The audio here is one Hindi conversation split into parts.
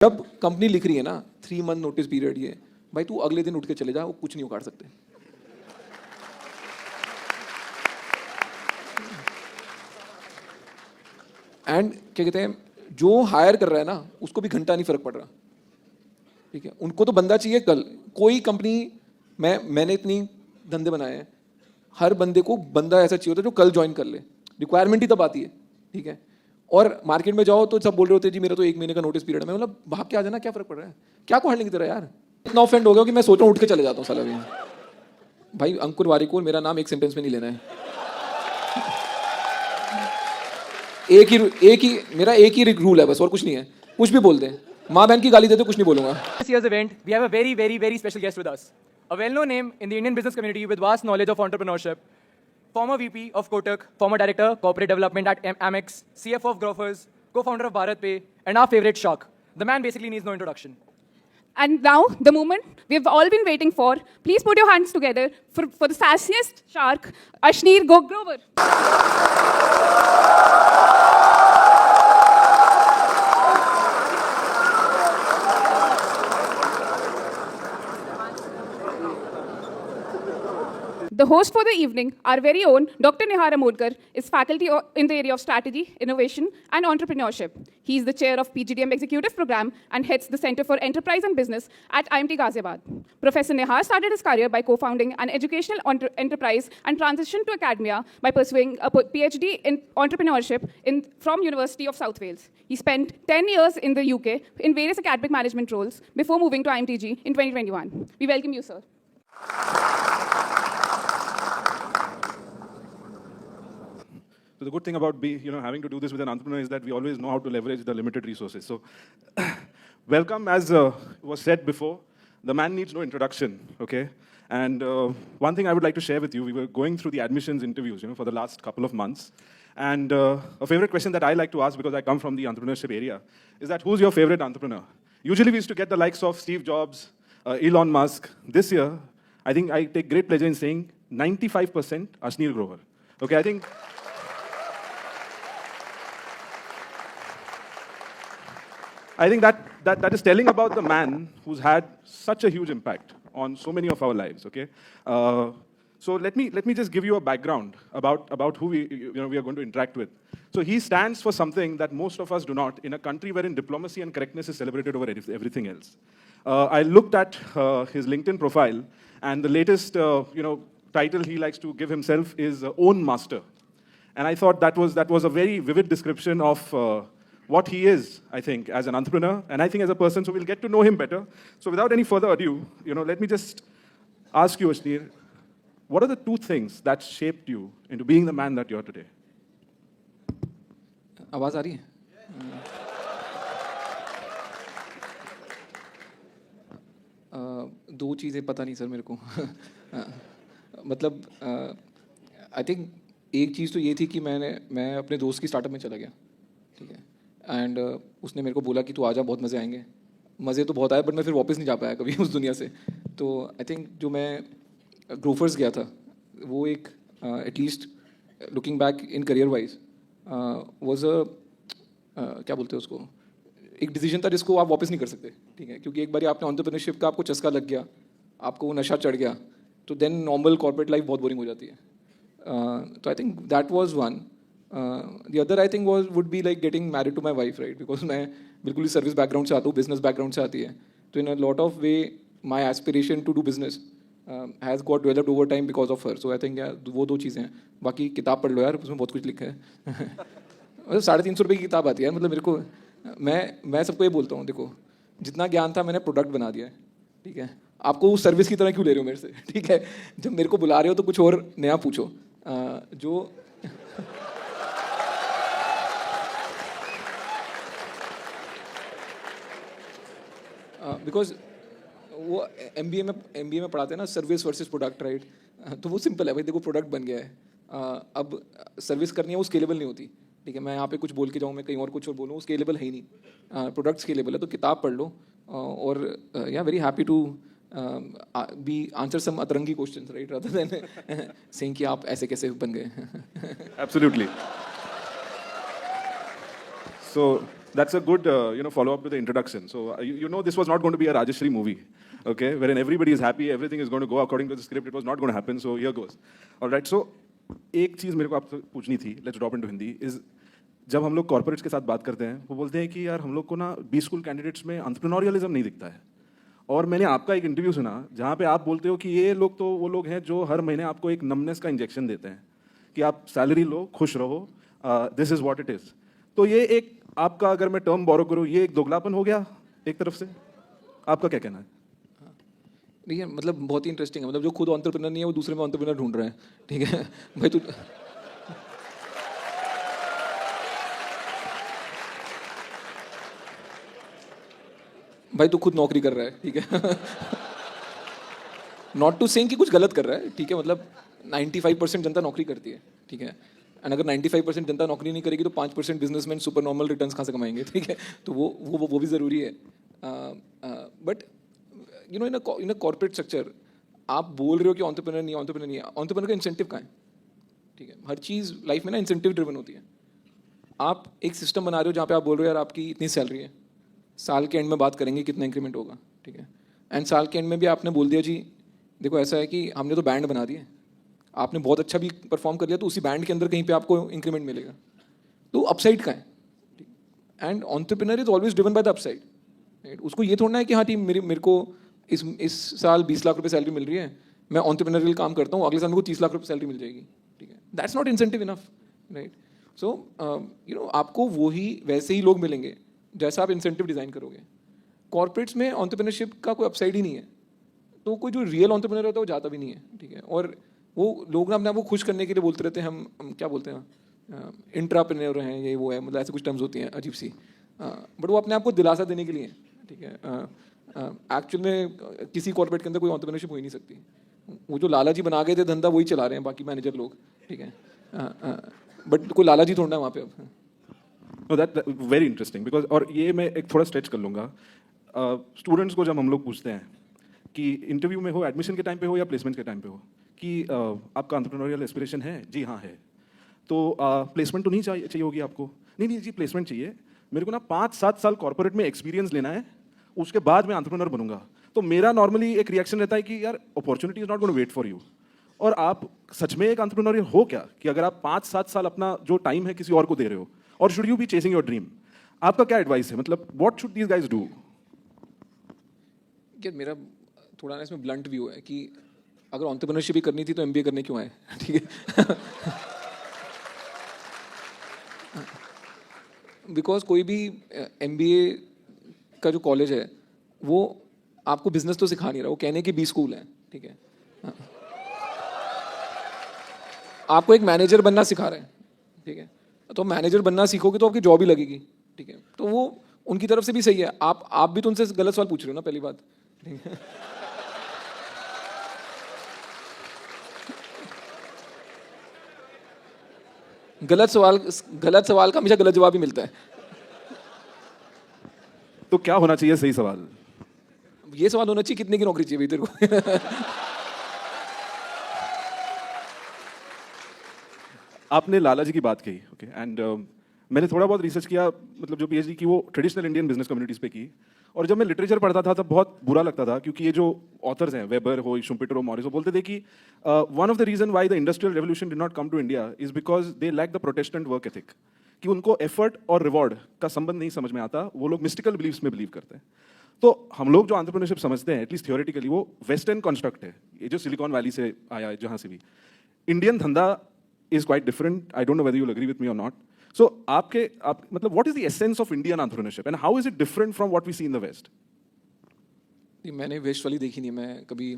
जब कंपनी लिख रही है ना 3 मंथ नोटिस पीरियड ये, भाई तू अगले दिन उठ के चले जा, वो कुछ नहीं उखाड़ सकते। एंड क्या कहते हैं, जो हायर कर रहा है ना उसको भी घंटा नहीं फर्क पड़ रहा, ठीक है। उनको तो बंदा चाहिए कल। कोई कंपनी, मैंने इतनी धंधे बनाए हैं, हर बंदे को बंदा ऐसा चाहिए होता है जो कल ज्वाइन कर ले। रिक्वायरमेंट ही तब आती है, ठीक है। और मार्केट में जाओ तो सब बोल रहे होते हैं जी मेरा तो 1 महीने का नोटिस पीरियड है। मैं मतलब भाग के आ जाना, क्या फर्क पड़ रहा है, क्या को हारने की तरह यार। इतना ऑफेंड हो गया कि मैं सोच रहा हूँ उठ के चले जाता हूँ साला भी। भाई अंकुर वारिकोल मेरा नाम एक सेंटेंस में नहीं लेना है। मेरा एक ही रूल है बस, और कुछ नहीं है। कुछ भी बोल दे, माँ बहन की गाली दे दे, कुछ नहीं बोलूंगा। This year's event, we have a very, very, very special guest with us. A well-known name in the Indian business community with vast knowledge of entrepreneurship. Former VP of Kotak, former Director, Corporate Development at Amex, CFO of Grofers, co-founder of BharatPay, and our favorite Shark. The man basically needs no introduction. And now, the moment we've all been waiting for. Please put your hands together for the sassiest shark, Ashneer Grover. The host for the evening, our very own Dr. Nihar Amodkar, is faculty in the area of strategy, innovation, and entrepreneurship. He is the chair of PGDM Executive Program and heads the Center for Enterprise and Business at IMT Ghaziabad. Professor Nihar started his career by co-founding an educational enterprise and transitioned to academia by pursuing a PhD in entrepreneurship from University of South Wales. He spent 10 years in the UK in various academic management roles before moving to IMTG in 2021. We welcome you, sir. So the good thing about having to do this with an entrepreneur is that we always know how to leverage the limited resources. So welcome, as was said before, the man needs no introduction, okay? And one thing I would like to share with you, we were going through the admissions interviews, for the last couple of months. And a favorite question that I like to ask, because I come from the entrepreneurship area, is that who's your favorite entrepreneur? Usually we used to get the likes of Steve Jobs, Elon Musk. This year, I think I take great pleasure in saying 95% Ashneer Grover. Okay, I think that is telling about the man who's had such a huge impact on so many of our lives. Okay, so let me just give you a background about who we are going to interact with. So he stands for something that most of us do not in a country wherein diplomacy and correctness is celebrated over everything else. I looked at his LinkedIn profile, and the latest title he likes to give himself is Own Master, and I thought that was a very vivid description of what he is, I think, as an entrepreneur, and I think as a person, so we'll get to know him better. So without any further ado, let me just ask you, Ashneer, what are the 2 things that shaped you into being the man that you are today? आवाज आ रही है? दो चीज़ें पता नहीं सर मेरे को। मतलब आई थिंक एक चीज़ तो ये थी कि मैं अपने दोस्त की स्टार्टअप में चला गया, ठीक है। एंड उसने मेरे को बोला कि तू आजा, बहुत मज़े आएंगे। मज़े तो बहुत आए, बट मैं फिर वापस नहीं जा पाया कभी उस दुनिया से। तो आई थिंक जो मैं ग्रोफर्स गया था, वो एक at least looking back in career wise was क्या बोलते हैं उसको, एक डिसीजन था जिसको आप वापस नहीं कर सकते, ठीक है। क्योंकि एक बार आपने एंटरप्रेन्योरशिप का आपको चस्का लग गया, आपको वो नशा चढ़ गया, तो देन नॉर्मल कॉर्पोरेट लाइफ बहुत बोरिंग हो जाती है। तो I think that was one. The other I think would be like getting married to my wife, right? Because मैं बिल्कुल ही सर्विस बैकग्राउंड से आता हूँ, बिजनेस बैकग्राउंड से आती है। तो in a lot of way my aspiration to do business has got developed over time because of her. So I think वो 2 चीज़ें हैं। बाकी किताब पढ़ लो यार, उसमें बहुत कुछ लिखा है। मतलब 350 रुपये की किताब आती है, मतलब मेरे को मैं सबको ये बोलता हूँ, देखो जितना ज्ञान था मैंने प्रोडक्ट बना दिया है, ठीक है। आपको उस सर्विस की तरह क्यों ले रहे हो मेरे से, ठीक है। जब मेरे को बुला रहे हो तो कुछ और नया पूछो। जो बिकॉज वो MBA में पढ़ाते हैं ना, सर्विस वर्सेस प्रोडक्ट, राइट। तो वो सिंपल है भाई, देखो प्रोडक्ट बन गया है, अब सर्विस करनी है, वो स्केलेबल नहीं होती, ठीक है। मैं यहाँ पे कुछ बोल के जाऊँ, मैं कहीं और कुछ और बोलूँ, वो स्केलेबल है ही नहीं। प्रोडक्ट स्केलेबल है, तो किताब पढ़ लो और या very happy to be answer some अतरंगी questions, right, rather than saying कि आप ऐसे कैसे बन गए। Absolutely. So That's a good, follow up to the introduction. So you know this was not going to be a Rajashri movie, okay, wherein everybody is happy, everything is going to go according to the script. It was not going to happen. So here goes. All right. So एक चीज मेरे को आपसे पूछनी थी. Let's drop into Hindi. Is जब हम लोग कॉर्पोरेट्स के साथ बात करते हैं, वो बोलते हैं कि यार हम लोग को ना बी स्कूल कैंडिडेट्स में एंटरप्रेन्योरियलिज्म नहीं दिखता है. और मैंने आपका एक इंटरव्यू सुना जहाँ पे आप बोलते हो कि ये लोग तो वो लोग हैं जो हर महीने आपको एक नमनेस का इंजेक्शन देते हैं कि आप सैलरी लो, खुश रहो, this is what it is. तो ये एक आपका, अगर मैं टर्म बोरो करूँ, ये एक दोगलापन हो गया एक तरफ से. आपका क्या कहना है? नहीं है, मतलब बहुत ही इंटरेस्टिंग है. मतलब जो खुद एंटरप्रेन्योर नहीं है वो दूसरे में एंटरप्रेन्योर ढूंढ रहे हैं. ठीक है भाई, तू भाई तू खुद नौकरी कर रहा है. ठीक है नॉट टू सेइंग कि कुछ गलत कर रहा है. ठीक है, मतलब 95% जनता नौकरी करती है. ठीक है, एंड अगर 95% जनता नौकरी नहीं करेगी तो 5% बिजनेसमैन सुपर नॉर्मल रिटर्न्स कहाँ से कमाएंगे. ठीक है, तो वो भी ज़रूरी है. But in a corporate structure आप बोल रहे हो कि एंटरप्रेन्योर नहीं है, एंटरप्रेन्योर नहीं है. एंटरप्रेन्योर का इंसेंटिव कहाँ है? ठीक है, हर चीज़ लाइफ में ना इंसेंटिव ड्रिवन होती है. आप एक सिस्टम बना रहे हो जहाँ पे आप बोल रहे हो यार आपकी इतनी सैलरी है, साल के एंड में बात करेंगे कितना इंक्रीमेंट होगा. ठीक है, एंड साल के एंड में भी आपने बोल दिया जी देखो ऐसा है कि हमने तो बैंड बना दिए, आपने बहुत अच्छा भी परफॉर्म कर लिया तो उसी बैंड के अंदर कहीं पे आपको इंक्रीमेंट मिलेगा. तो अपसाइड का है. And entrepreneur is always driven by the upside. Right, उसको ये थोड़ना है कि हाँ टीम मेरे को इस साल 20 लाख रुपए सैलरी मिल रही है, मैं एंटरप्रेन्योरियल काम करता हूँ, अगले साल मेरे को 30 लाख रुपए सैलरी मिल जाएगी. ठीक है, that's not incentive enough. Right, so आपको वही वैसे ही लोग मिलेंगे जैसा आप इंसेंटिव डिज़ाइन करोगे. कॉर्पोरेट्स में एंटरप्रेन्योरशिप का कोई अपसाइड ही नहीं है, तो कोई जो रियल एंटरप्रेन्योर होता है वो जाता भी नहीं है. ठीक है, और वो लोग ना अपने आप को खुश करने के लिए बोलते रहते हैं हम क्या बोलते हैं इंट्राप्रेन्योर हैं, ये वो है, मतलब ऐसे कुछ टर्म्स होती हैं अजीब सी. बट वो अपने आप को दिलासा देने के लिए है. ठीक है, एक्चुअल में किसी कॉर्पोरेट के अंदर कोई एंटरप्रेन्योरशिप हो ही नहीं सकती. वो जो लाला जी बना गए थे धंधा वही चला रहे हैं बाकी मैनेजर लोग. ठीक है, बट कोई लाला जी थोड़ा है वहाँ पे अब. No, that very interesting because और ये मैं एक थोड़ा स्ट्रेच कर लूँगा. स्टूडेंट्स को जब हम लोग पूछते हैं कि इंटरव्यू में हो, एडमिशन के टाइम पे हो या प्लेसमेंट के टाइम पे हो कि आपका एंटरप्रेन्योरियल एस्पिरेशन है, जी हाँ है, तो प्लेसमेंट तो नहीं चाहिए होगी आपको. नहीं जी प्लेसमेंट चाहिए, मेरे को ना 5-7 साल कॉर्पोरेट में एक्सपीरियंस लेना है, उसके बाद मैं एंटरप्रेन्योर बनूंगा. तो मेरा नॉर्मली एक रिएक्शन रहता है कि यार opportunity is not going to wait for you. और आप सच में एक एंटरप्रेन्योर हो क्या कि अगर आप 5-7 साल अपना जो टाइम है किसी और को दे रहे हो, और should you be chasing your dream? आपका क्या एडवाइस है, मतलब what should these guys do? क्या मेरा थोड़ा ना इसमें ब्लंट व्यू है कि अगर एंटरप्रेन्योरशिप ही करनी थी तो एमबीए करने क्यों आए. ठीक है बिकॉज कोई भी एमबीए का जो कॉलेज है वो आपको बिजनेस तो सिखा नहीं रहा, वो कहने की बी स्कूल है. ठीक है, आपको एक मैनेजर बनना सिखा रहे हैं. ठीक है, तो मैनेजर बनना सीखोगे तो आपकी जॉब ही लगेगी. ठीक है, तो वो उनकी तरफ से भी सही है. आप भी तो उनसे गलत सवाल पूछ रहे हो ना, पहली बात. ठीक है, गलत सवाल का हमेशा गलत जवाब ही मिलता है. तो क्या होना चाहिए सही सवाल? ये सवाल होना चाहिए कितने की नौकरी चाहिए भाई तेरे को. आपने लाला जी की बात की, ओके, एंड मैंने थोड़ा बहुत रिसर्च किया, मतलब जो पीएचडी की वो ट्रेडिशनल इंडियन बिजनेस कम्युनिटीज पे की. और जब मैं लिटरेचर पढ़ता था तब बहुत बुरा लगता था क्योंकि ये जो ऑथर्स हैं वेबर हो, शुम्पिटर हो, मॉरिस हो, बोलते थे कि one of the reason why the industrial revolution did not come to India is because they lack the protestant work ethic. कि उनको एफर्ट और रिवॉर्ड का संबंध नहीं समझ में आता, वो लोग मिस्टिकल बिलीव्स में बिलीव करते हैं. तो हम लोग जो एंटरप्रेन्योरशिप समझते हैं, एटलीस्ट थियोरेटिकली, वो वेस्टर्न कंस्ट्रक्ट है, ये जो सिलिकॉन वैली से आया है, जहाँ से भी. इंडियन धंधा is quite different. I don't know whether you'll agree with me or not. So, मतलब what is the essence of Indian entrepreneurship and how is it different from what we see in the West? मैंने वेस्ट वाली देखी नहीं, मैं कभी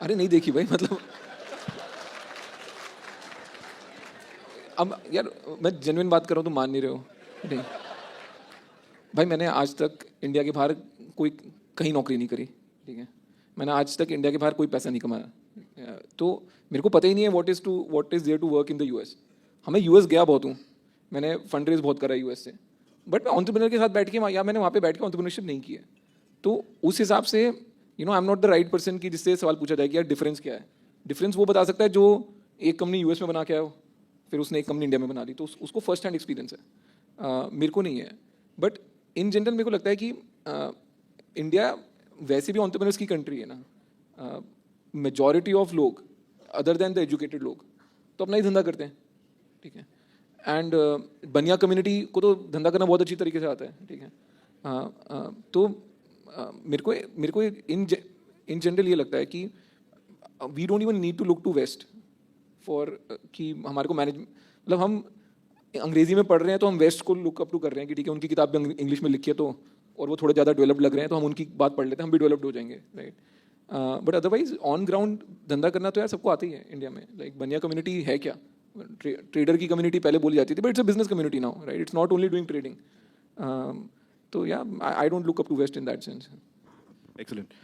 अरे नहीं देखी भाई. मतलब अब यार मैं जेन्युइन बात कर रहा हूँ, तुम मान नहीं रहे हो. नहीं भाई, मैंने आज तक इंडिया के बाहर कोई कहीं नौकरी नहीं करी. ठीक है, मैंने आज तक इंडिया के बाहर कोई पैसा नहीं कमाया. तो मेरे को पता ही नहीं है what is there to work in the US. हमें यूएस गया बहुत हूँ, मैंने फंड रेज बहुत करा यूएस से, बट मैं एंटरप्रेन्योर के साथ बैठ के या मैंने वहाँ पे बैठ के एंटरप्रेन्योरशिप नहीं की है. तो उस हिसाब से आई am not the right person कि जिससे सवाल पूछा जाए कि यार डिफरेंस क्या है. डिफरेंस वो बता सकता है जो एक कंपनी यूएस में बना के आया हो, फिर उसने एक कंपनी इंडिया में बना ली, तो उसको फर्स्ट हैंड एक्सपीरियंस है. मेरे को नहीं है. बट इन जनरल मेरे को लगता है कि इंडिया वैसे भी एंटरप्रेन्योर्स की कंट्री है ना. मेजॉरिटी ऑफ लोग अदर देन द एजुकेटेड लोग तो अपना ही धंधा करते हैं, ठीक है. एंड बनिया कम्युनिटी को तो धंधा करना बहुत अच्छी तरीके से आता है, ठीक है. तो मेरे को इन जनरल ये लगता है कि we don't even need to look to west for कि हमारे को मैनेज, मतलब हम अंग्रेजी में पढ़ रहे हैं तो हम वेस्ट को लुक अप टू कर रहे हैं कि ठीक है उनकी किताब भी इंग्लिश में लिखी है तो, और वो थोड़े ज़्यादा डेवलप्ड लग रहे हैं तो हम उनकी बात पढ़ लेते हैं, हम भी डेवलप्ड हो जाएंगे, right. But otherwise on ground धंधा करना तो यार सबको आता ही है इंडिया में. लाइक बनिया कम्युनिटी है क्या, ट्रेडर की कम्युनिटी पहले बोली जाती थी, but it's a business community now, right. It's not only doing trading. तो yeah I don't look up to west in that sense. Excellent.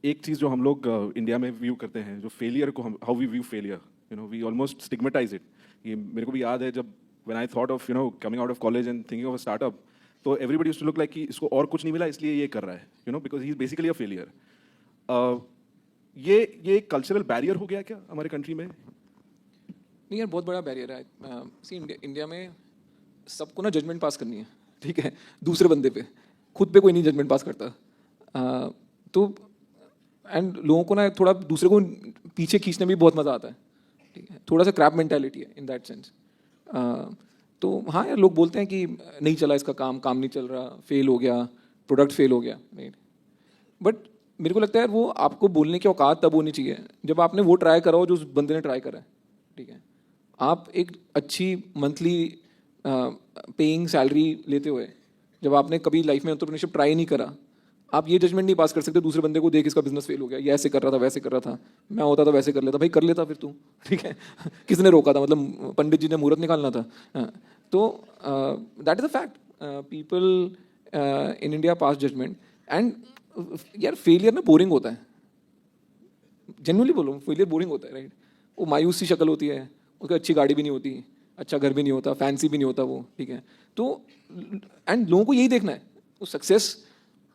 एक चीज़ जो हम लोग इंडिया में व्यू करते हैं, जो फेलियर को हम how we view failure, you know we almost stigmatize it. ये मेरे को भी याद है जब when I thought of coming out of college and thinking of a startup, तो everybody used to look like कि इसको और कुछ नहीं मिला इसलिए ये कर रहा है, because he is basically a failure. ये कल्चरल बैरियर हो गया क्या हमारे कंट्री में? नहीं यार, बहुत बड़ा बैरियर है. सी इंडिया में सबको ना जजमेंट पास करनी है, ठीक है, दूसरे बंदे पे. खुद पे कोई नहीं जजमेंट पास करता. तो एंड लोगों को ना थोड़ा दूसरे को पीछे खींचने में भी बहुत मज़ा आता है, ठीक है. थोड़ा सा क्रैप मेंटालिटी है इन दैट सेंस. तो हाँ यार, लोग बोलते हैं कि नहीं चला इसका काम नहीं चल रहा, फेल हो गया, प्रोडक्ट फेल हो गया, राइट. बट मेरे को लगता है वो आपको बोलने की औकात तब होनी चाहिए जब आपने वो ट्राई करा हो जो उस बंदे ने ट्राई करा है, ठीक है. आप एक अच्छी मंथली पेइंग सैलरी लेते हुए जब आपने कभी लाइफ में एंटरप्रेन्योरशिप ट्राई नहीं करा, आप ये जजमेंट नहीं पास कर सकते दूसरे बंदे को देख इसका बिजनेस फेल हो गया, ये ऐसे कर रहा था वैसे कर रहा था, मैं होता तो वैसे कर लेता. भाई कर लेता फिर तू, ठीक है. किसने रोका था, मतलब पंडित जी ने मुहूर्त निकालना था. तो that is a fact. People in India pass judgment. And यार फेलियर ना बोरिंग होता है, जेन्युइनली बोलो, फेलियर बोरिंग होता है, राइट. वो मायूस सी शक्ल होती है, उसकी अच्छी गाड़ी भी नहीं होती, अच्छा घर भी नहीं होता, फैंसी भी नहीं होता वो, ठीक है. तो एंड लोगों को यही देखना है, वो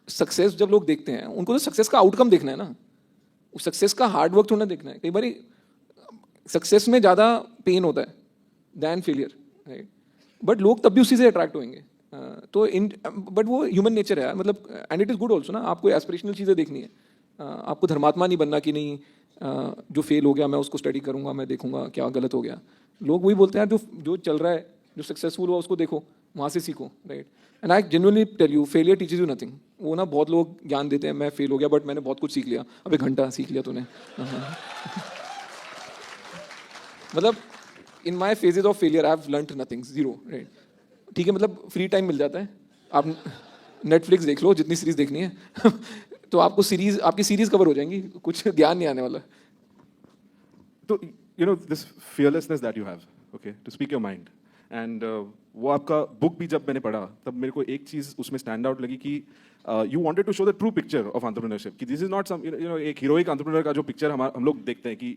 सक्सेस जब लोग देखते हैं उनको तो सक्सेस का आउटकम देखना है ना, उस सक्सेस का हार्ड वर्क थोड़ा देखना है. कई बार सक्सेस में ज़्यादा पेन होता है दैन फेलियर, राइट. बट लोग तब भी उसी से अट्रैक्ट होंगे. तो बट वो ह्यूमन नेचर है, मतलब and it is good also ना. आपको एस्पिरेशनल चीज़ें देखनी है, आपको धर्मात्मा नहीं बनना कि नहीं जो फेल हो गया मैं उसको स्टडी करूँगा, मैं देखूंगा क्या गलत हो गया. लोग वही बोलते हैं जो चल रहा है, जो सक्सेसफुल हुआ उसको देखो, वहाँ से सीखो, right. And I genuinely tell you, failure teaches you nothing. वो ना बहुत लोग ज्ञान देते हैं मैं फेल हो गया बट मैंने बहुत कुछ सीख लिया. अब 1 घंटा सीख लिया तूने. मतलब in my phases of failure I have learned nothing, zero, right. ठीक है, मतलब फ्री टाइम मिल जाता है, आप नेटफ्लिक्स देख लो जितनी सीरीज देखनी है. तो आपकी सीरीज कवर हो जाएंगी, कुछ ज्ञान नहीं आने वाला. तो this fearlessness that you have, okay, to speak your mind, and वो आपका बुक भी जब मैंने पढ़ा तब मेरे को एक चीज़ उसमें स्टैंड आउट लगी कि you wanted to show the true picture of entrepreneurship, कि दिस इज नॉट सम एक हीरोइक एंटरप्रेन्योर का जो पिक्चर हम लोग देखते हैं कि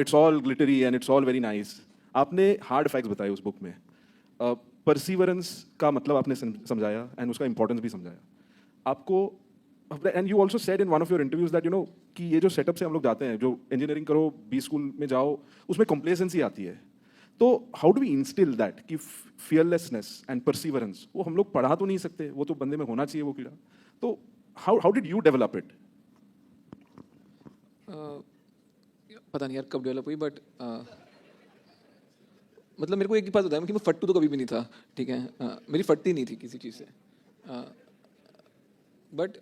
it's all glittery and it's all very nice. आपने हार्ड फैक्ट्स बताए उस बुक में, परसिवरेंस का मतलब आपने समझाया एंड उसका इंपॉर्टेंस भी समझाया. आपको and you also said in one of your interviews that कि ये जो सेटअप से हम लोग जाते हैं, जो इंजीनियरिंग करो, बी स्कूल में जाओ, उसमें कंप्लेसेंसी आती है. तो how do we instil that कि फियरलेसनेस एंड परसिवरेंस, वो हम लोग पढ़ा तो नहीं सकते, वो तो बंदे में होना चाहिए वो कीड़ा. तो how did you develop it? पता नहीं यार कब डेवलप हुई, बट मतलब मेरे को एक ही बात बताया कि मैं फट्टू तो कभी भी नहीं था, ठीक है. मेरी फटती नहीं थी किसी चीज़ से. बट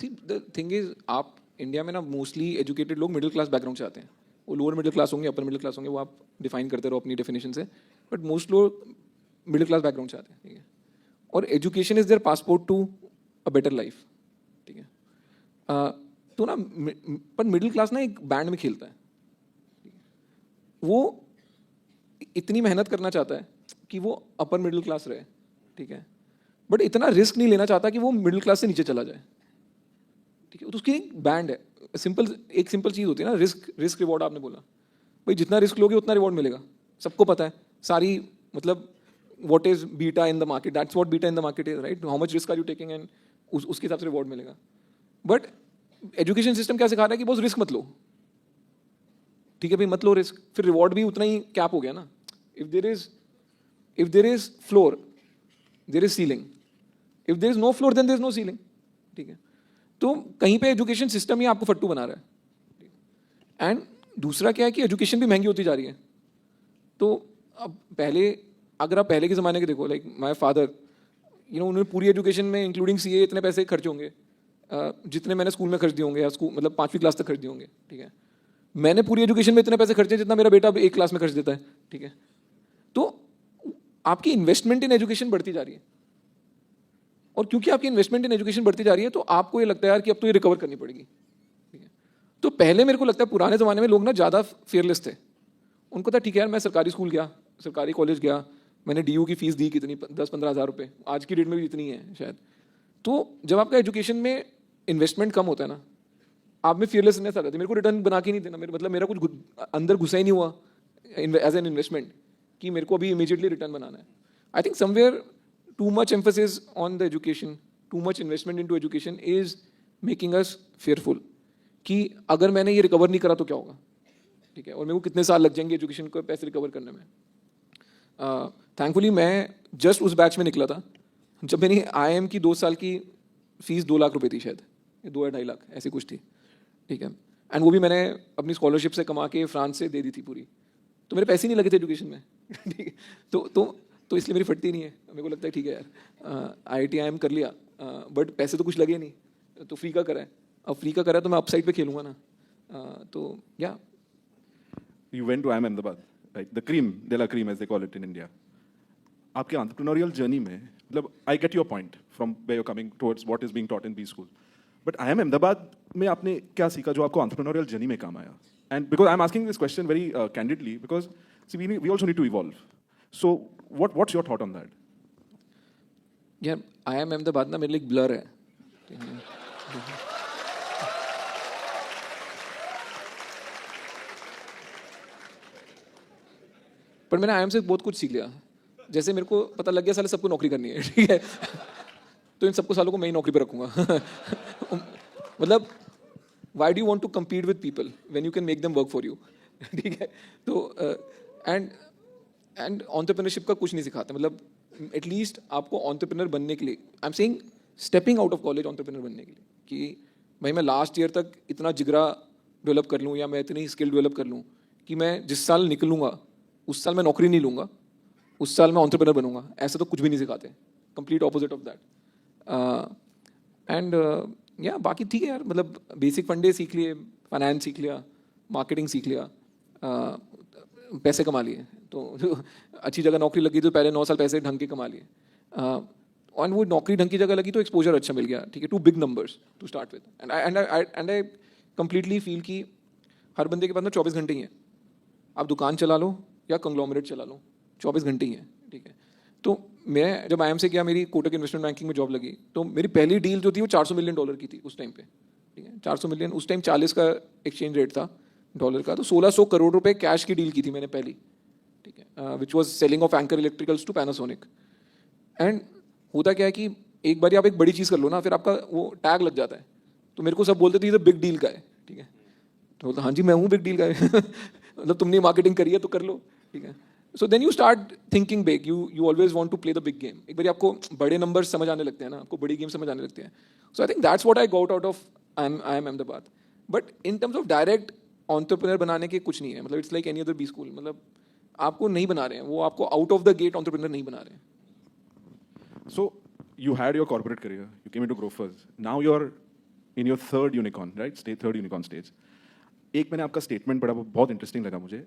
द थिंग इज, आप इंडिया में ना मोस्टली एजुकेटेड लोग मिडिल क्लास बैकग्राउंड से आते हैं. वो लोअर मिडिल क्लास होंगे, अपर मिडिल क्लास होंगे, वो आप डिफाइन करते रहो अपनी डेफिनेशन से, बट मोस्ट लोग मिडिल क्लास बैकग्राउंड से आते हैं, ठीक है. और education is their passport to a better life, ठीक है. तो ना पर मिडिल क्लास ना एक बैंड में खेलता है, वो इतनी मेहनत करना चाहता है कि वो अपर मिडिल क्लास रहे, ठीक है, बट इतना रिस्क नहीं लेना चाहता कि वो मिडिल क्लास से नीचे चला जाए, ठीक है. तो उसकी एक बैंड है, एक सिंपल चीज़ होती है ना, रिस्क रिवॉर्ड. आपने बोला भाई जितना रिस्क लोगे उतना रिवॉर्ड मिलेगा, सबको पता है. सारी मतलब what is beta in the market, that's what beta in the market is, right. How much risk are you taking and उसके हिसाब से रिवॉर्ड मिलेगा. बट एजुकेशन सिस्टम क्या सिखा रहा है कि बहुत रिस्क मत लो, ठीक है भाई, मत लो रिस्क, फिर रिवॉर्ड भी उतना ही कैप हो गया ना. If there is If there is floor, there is ceiling. If there is no floor, then there is no ceiling. ठीक है, तो कहीं पे एजुकेशन सिस्टम ही आपको फट्टू बना रहा है. एंड दूसरा क्या है कि एजुकेशन भी महंगी होती जा रही है. तो अब पहले, अगर आप पहले के ज़माने के देखो, लाइक माय फादर, उन्होंने पूरी एजुकेशन में इंक्लूडिंग सीए इतने पैसे खर्च होंगे जितने मैंने स्कूल में खर्च दिए होंगे, या स्कूल मतलब 5वीं क्लास तक खर्च दिए होंगे. ठीक है, मैंने पूरी एजुकेशन में इतने पैसे खर्चे जितना मेरा बेटा एक क्लास में खर्च देता है. ठीक है, तो आपकी इन्वेस्टमेंट इन एजुकेशन बढ़ती जा रही है, और क्योंकि आपकी इन्वेस्टमेंट इन एजुकेशन बढ़ती जा रही है तो आपको ये लगता है यार कि अब तो ये रिकवर करनी पड़ेगी. ठीक है, तो पहले मेरे को लगता है पुराने ज़माने में लोग ना ज़्यादा फेयरलेस थे. उनको था ठीक है यार, मैं सरकारी स्कूल गया, सरकारी कॉलेज गया, मैंने DU की फीस दी कितनी, 10-15 हज़ार रुपये, आज की डेट में भी इतनी है शायद. तो जब आपका एजुकेशन में इन्वेस्टमेंट कम होता है ना, आप में फियरलेसनेस आ जाती है. मेरे को रिटर्न बना के नहीं देना, मतलब मेरा कुछ अंदर घुसा ही नहीं हुआ एज एन इन्वेस्टमेंट कि मेरे को अभी इमीडिएटली रिटर्न बनाना है. I think somewhere too much emphasis on the education, too much investment into education is making us fearful कि अगर मैंने ये रिकवर नहीं करा तो क्या होगा. ठीक है, और मेरे को कितने साल लग जाएंगे एजुकेशन को पैसे रिकवर करने में. थैंकफुली मैं जस्ट उस बैच में निकला था जब मेरी IIM की 2 साल की फीस 2 लाख रुपए थी शायद, 2 या 2.5 लाख ऐसी कुछ थी. ठीक है, एंड वो भी मैंने अपनी स्कॉलरशिप से कमा के फ्रांस से दे दी थी पूरी. तो मेरे पैसे नहीं लगे थे एजुकेशन में. ठीक है, तो इसलिए मेरी फटती नहीं है. मेरे को लगता है ठीक है यार, IIT IIM कर लिया, बट पैसे तो कुछ लगे नहीं, तो फ्री का करा है. अब फ्री का करा है तो मैं अपसाइड पे खेलूंगा ना. तो या You went to IIM Ahmedabad, right? The cream de la cream, as they call it in India. आपके entrepreneurial journey में, मतलब I get your point from where you're coming towards what is being taught in B school. But IIM Ahmedabad में आपने क्या सीखा जो आपको entrepreneurial journey में काम आया? And because I'm asking this question very candidly because see we also need to evolve. So what's your thought on that? यार IIM Ahmedabad ना मेरे लिए एक ब्लर है. पर मैंने IIM से बहुत कुछ सीख लिया. जैसे मेरे को पता लग गया साले सबको नौकरी करनी है. ठीक है, तो इन सबको सालों को मैं ही नौकरी पर रखूंगा. मतलब why do you want to compete with people when you can make them work for you? ठीक है, तो एंड एंटरप्रेन्योरशिप का कुछ नहीं सिखाते. मतलब एटलीस्ट आपको एंटरप्रेन्योर बनने के लिए, I am saying stepping out of college entrepreneur बनने के लिए, कि भाई मैं लास्ट ईयर तक इतना जिगरा डेवलप कर लूँ या मैं इतनी स्किल डेवलप कर लूँ कि मैं जिस साल निकलूँगा उस साल मैं नौकरी नहीं लूँगा, उस साल मैं एंटरप्रेन्योर बनूंगा. ऐसा तो कुछ भी नहीं सिखाते. Complete opposite of that. And या बाकी ठीक है यार, मतलब बेसिक फंडे सीख लिए, फाइनेंस सीख लिया, मार्केटिंग सीख लिया, पैसे कमा लिए. तो अच्छी जगह नौकरी लगी तो पहले 9 साल पैसे ढंग के कमा लिए. और वो नौकरी ढंग की जगह लगी तो एक्सपोजर अच्छा मिल गया. ठीक है, 2 big numbers to start with. And I completely feel कि हर बंदे के पास ना 24 घंटे ही हैं. आप दुकान चला लो या कंग्लोमरेट चला लो, 24 घंटे ही हैं. ठीक है, तो मैं जब IIM से किया, मेरी कोटक इन्वेस्टमेंट बैंकिंग में जॉब लगी, तो मेरी पहली डील जो थी वो $400 मिलियन की थी उस टाइम पे. ठीक है, 400 मिलियन उस टाइम 40 का एक्सचेंज रेट था डॉलर का. तो 1600 करोड़ रुपए कैश की डील की थी मैंने पहली. ठीक है, which was selling of Anchor Electricals to Panasonic. And होता क्या है कि एक बार आप एक बड़ी चीज़ कर लो ना, फिर आपका वो टैग लग जाता है. तो मेरे को सब बोलते थे ये बिग डील का है. ठीक है, तो बोलता हाँ जी मैं हूँ बिग डील का है. मतलब तुमने मार्केटिंग करी है तो कर लो. ठीक है, so then you start thinking big. You always want to play the big game. एक बार आपको बड़े नंबर्स समझ आने लगते हैं ना, आपको बड़ी गेम समझ आने लगते हैं. So I think that's what I got out of IIM Ahmedabad. But in terms of direct entrepreneur बनाने के कुछ नहीं है. मतलब it's like any other B school. मतलब आपको नहीं बना रहे हैं, वो आपको out of the gate entrepreneur नहीं बना रहे हैं. So you had your corporate career, you came into Grofers. Now you're in your third unicorn, right? Third unicorn stage. एक मैंने आपका स्टेटमेंट पढ़ा, वो बहुत इंटरेस्टिंग लगा मुझे.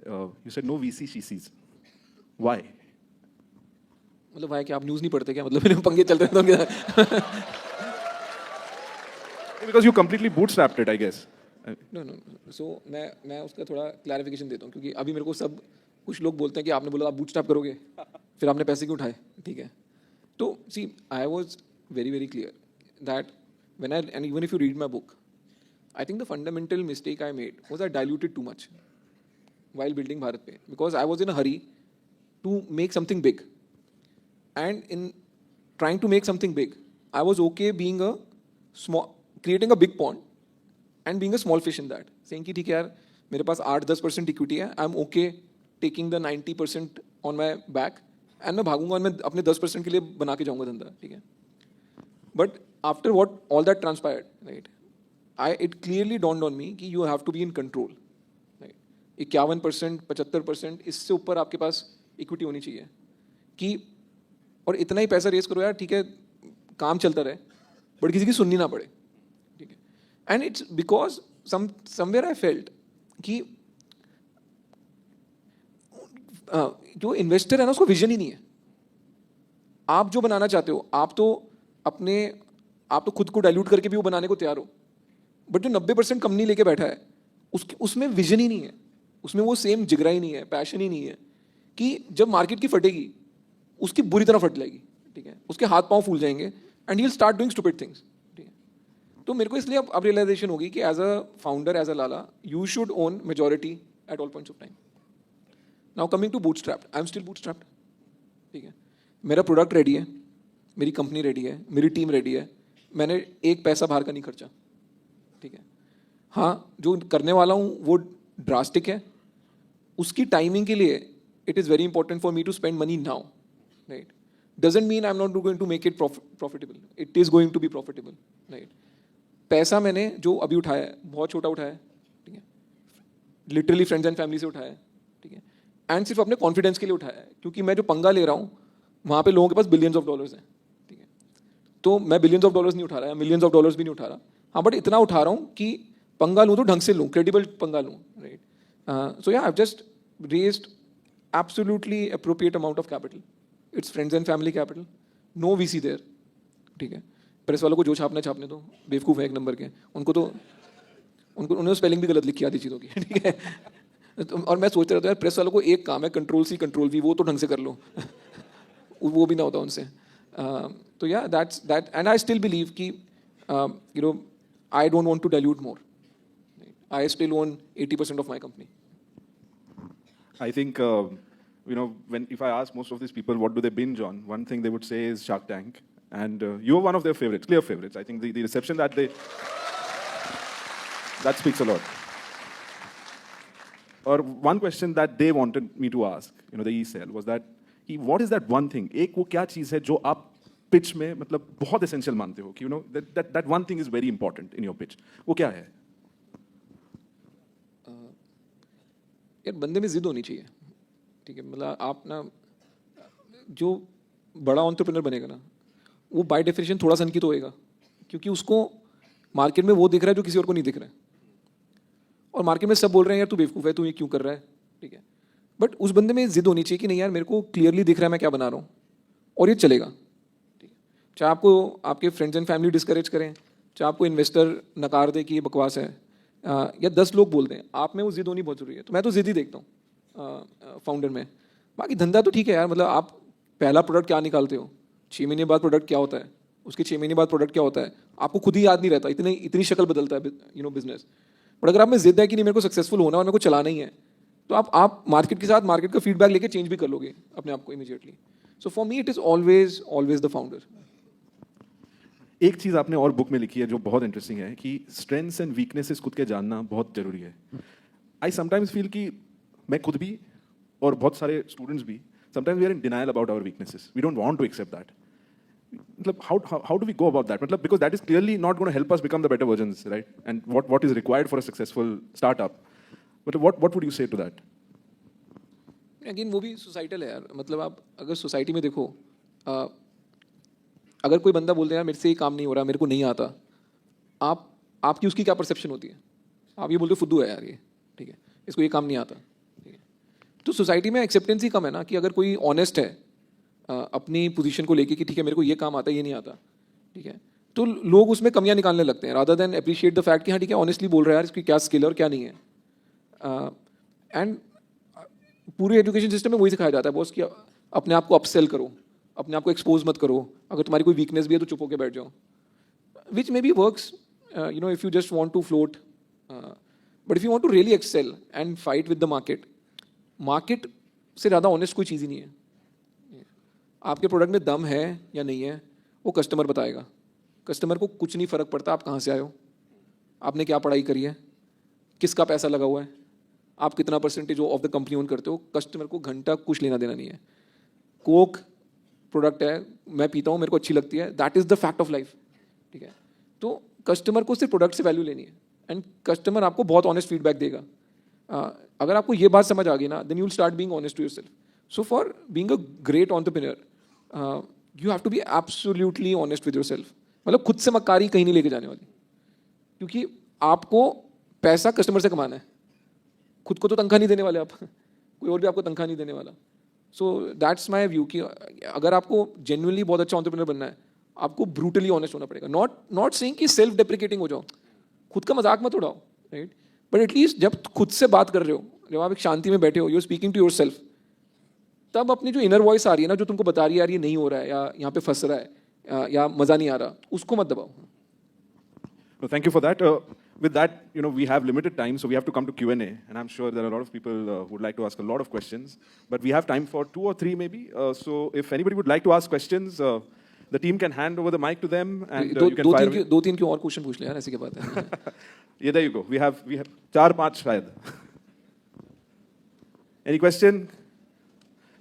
You said no VC CCs. Why? मतलब भाई क्या आप न्यूज़ नहीं पढ़ते क्या? मतलब मेरे पंगे चल रहे थे क्या? Because you completely bootstrapped it, I guess. No. So मैं उसका थोड़ा क्लैरिफिकेशन देता हूँ, क्योंकि अभी मेरे को सब कुछ लोग बोलते हैं कि आपने बोला आप बूटस्ट्रैप करोगे, फिर आपने पैसे क्यों उठाए. ठीक है, तो see I was very clear that when and even if you read my book, I think the fundamental mistake I made was I diluted too much while building Bharat Pay, because I was in a hurry to make something big. And in trying to make something big, I was okay being a creating a big pond and being a small fish in that. Saying कि ठीक है यार, मेरे पास 8-10% इक्विटी है, I am okay taking the 90% on my back and मैं भागूंगा और मैं अपने 10% के लिए बना के जाऊंगा धंधा, ठीक है. But after what all that transpired, right, it clearly dawned on me कि you have to be in control. 51%, 75%, इससे ऊपर आपके पास इक्विटी होनी चाहिए कि, और इतना ही पैसा रेस करो यार, ठीक है, काम चलता रहे, बट किसी की सुननी ना पड़े, ठीक है. And it's because somewhere I felt कि जो इन्वेस्टर है ना, उसको विजन ही नहीं है. आप जो बनाना चाहते हो, आप तो खुद को डाइल्यूट करके भी वो बनाने को तैयार हो, बट जो 90% कंपनी लेके बैठा है उसमें विजन ही नहीं है, उसमें वो सेम जिगरा ही नहीं है, पैशन ही नहीं है कि जब मार्केट की फटेगी उसकी बुरी तरह फट जाएगी, ठीक है, उसके हाथ पांव फूल जाएंगे and he will start doing stupid things, ठीक है. तो मेरे को इसलिए अब रियलाइजेशन होगी कि as a founder, as a lala, you should own majority at all points of time. Now coming to bootstrapped, I am still bootstrapped, ठीक है. मेरा प्रोडक्ट रेडी है, मेरी कंपनी रेडी है, मेरी टीम रेडी है, मैंने एक पैसा बाहर का नहीं खर्चा, ठीक है. हाँ, जो करने वाला हूँ वो ड्रास्टिक है, उसकी टाइमिंग के लिए it is very important for me to spend money now, right. Doesn't mean I am not going to make it profitable, it is going to be profitable, right. पैसा मैंने जो अभी उठाया है बहुत छोटा उठाया है, ठीक है, लिटरली फ्रेंड्स एंड फैमिली से उठाया है, ठीक है, एंड सिर्फ अपने कॉन्फिडेंस के लिए उठाया है, क्योंकि मैं जो पंगा ले रहा हूँ वहाँ पे लोगों के पास बिलियंस ऑफ डॉलर्स हैं, ठीक है. तो मैं बिलियंस ऑफ डॉलर्स नहीं उठा रहा, मिलियंस ऑफ डॉलर्स भी नहीं उठा रहा. हाँ, बट इतना उठा रहा हूँ कि पंगा लूँ तो ढंग से लूँ, क्रेडिबल पंगा लूँ, right. So yeah I have just raised absolutely appropriate amount of capital. It's friends and family capital, no VC there, ठीक है. प्रेस वालों को जो छापना छापने दो, बेवकूफ़ है एक नंबर के, उन्होंने स्पेलिंग भी गलत लिखी आधी चीज़ों की, ठीक है. और मैं सोचता रहता हूँ यार, प्रेस वालों को एक काम है, कंट्रोल सी कंट्रोल वी, वो तो ढंग से कर लो. वो भी ना होता उनसे. तो yeah that and I still believe कि you know I don't want to dilute more. I still own 80% of my company. I think, if I ask most of these people what do they binge on, one thing they would say is Shark Tank. And you're one of their favorites, clear favorites. I think the reception that that speaks a lot. Or one question that they wanted me to ask, the E-Cell, was that, what is that one thing? एक वो क्या चीज़ है जो आप pitch में मतलब बहुत essential मानते हो कि that one thing is very important in your pitch. वो क्या है? यार, बंदे में जिद होनी चाहिए, ठीक है. मतलब आप ना, जो बड़ा एंटरप्रेन्योर बनेगा ना, वो बाय डेफिनेशन थोड़ा सा अनकी तो होएगा, क्योंकि उसको मार्केट में वो दिख रहा है जो किसी और को नहीं दिख रहा है, और मार्केट में सब बोल रहे हैं यार तू बेवकूफ़ है, तू ये क्यों कर रहा है, ठीक है. बट उस बंदे में जिद होनी चाहिए कि नहीं यार, मेरे को क्लियरली दिख रहा है मैं क्या बना रहा हूँ, और ये चलेगा, ठीक है. चाहे आपको आपके फ्रेंड्स एंड फैमिली डिस्करेज करें, चाहे आपको इन्वेस्टर नकार दे कि ये बकवास है, या 10 लोग बोल दें, आप में वो जिद होनी बहुत जरूरी है. तो मैं तो जिद ही देखता हूँ फाउंडर में. बाकी धंधा तो ठीक है यार, मतलब आप पहला प्रोडक्ट क्या निकालते हो, 6 महीने बाद प्रोडक्ट क्या होता है, उसके 6 महीने बाद प्रोडक्ट क्या होता है, आपको खुद ही याद नहीं रहता, इतनी शक्ल बदलता है बिजनेस. बट अगर आप में जिद है कि नहीं मेरे को सक्सेसफुल होना है और मेरे को चलाना ही है, तो आप मार्केट के साथ मार्केट का फीडबैक लेके चेंज भी कर लोगे अपने आप को immediately. So for me it is always the founder. एक चीज़ आपने और बुक में लिखी है जो बहुत इंटरेस्टिंग है कि स्ट्रेंथ्स एंड वीकनेसेस खुद के जानना बहुत जरूरी है. आई समटाइम्स फील कि मैं खुद भी और बहुत सारे स्टूडेंट्स भी sometimes we are in denial about our weaknesses. We don't want to accept that. मतलब how do we go about that? मतलब because that is clearly not going to help us become the better versions, right? And what is required for a successful startup. मतलब what would you say to that? Again वो भी सोसाइटल है यार. मतलब आप अगर सोसाइटी में देखो, अगर कोई बंदा बोलते हैं यार मेरे से ये काम नहीं हो रहा, मेरे को नहीं आता, आपकी उसकी क्या परसेप्शन होती है? आप ये बोलते हो फुद्दू है यार ये, ठीक है, इसको ये काम नहीं आता, ठीक है. तो सोसाइटी में एक्सेप्टेंस ही कम है ना कि अगर कोई ऑनेस्ट है अपनी पोजीशन को लेके कि ठीक है मेरे को ये काम आता है, ये नहीं आता, ठीक है, तो लोग उसमें कमियां निकालने लगते हैं rather than appreciate the fact कि हाँ ठीक है ऑनेस्टली बोल रहा है यार, इसकी क्या स्किल है और क्या नहीं है. एंड पूरे एजुकेशन सिस्टम में वही सिखाया जाता है बॉस कि अपने आप को अपसेल करो, अपने आप को एक्सपोज मत करो, अगर तुम्हारी कोई वीकनेस भी है तो चुप होकर बैठ जाओ, which maybe works if you just want to float, but if you want to really excel and fight with the market से ज़्यादा ऑनेस्ट कोई चीज़ ही नहीं है. आपके प्रोडक्ट में दम है या नहीं है वो कस्टमर बताएगा. कस्टमर को कुछ नहीं फ़र्क पड़ता आप कहाँ से आए हो, आपने क्या पढ़ाई करी है, किसका पैसा लगा हुआ है, आप कितना percentage of the company own करते हो, कस्टमर को घंटा कुछ लेना देना नहीं है. कोक प्रोडक्ट है, मैं पीता हूँ, मेरे को अच्छी लगती है, that is the fact of life, ठीक है. तो कस्टमर को सिर्फ प्रोडक्ट से वैल्यू लेनी है एंड कस्टमर आपको बहुत ऑनेस्ट फीडबैक देगा. अगर आपको ये बात समझ आ गई ना, then you will start being honest to yourself. So for being a great entrepreneur you have to be absolutely honest with yourself. मतलब खुद से मक्कारी कहीं नहीं लेके जाने वाली, क्योंकि आपको पैसा कस्टमर से कमाना है. खुद को तो तनख्वाह नहीं देने वाले आप, कोई और भी आपको तनख्वाह नहीं देने वाला. सो दैट्स माई व्यू कि अगर आपको जेन्युइनली बहुत अच्छा एंटरप्रेन्योर बनना है, आपको ब्रूटली ऑनेस्ट होना पड़ेगा. नॉट सेइंग कि सेल्फ डेप्रिकेटिंग हो जाओ, खुद का मजाक मत उड़ाओ, राइट. बट एटलीस्ट जब खुद से बात कर रहे हो, जब आप एक शांति में बैठे हो, you speaking to yourself, तब अपनी जो इनर वॉइस आ रही है ना, जो तुमको बता रही है यार ये नहीं हो रहा है, या यहाँ पे फंस रहा है, या मजा नहीं आ रहा, उसको मत दबाओ. No, thank you for that. With that, we have limited time, so we have to come to Q&A, and I'm sure there are a lot of people who would like to ask a lot of questions, but we have time for 2 or 3 maybe. So if anybody would like to ask questions, the team can hand over the mic to them, and you can fire away. दो तीन क्यों और क्वेश्चन पूछ ले यार, ऐसी क्या बात है. Yeah, there you go. We have 4-5 शायद. Any question?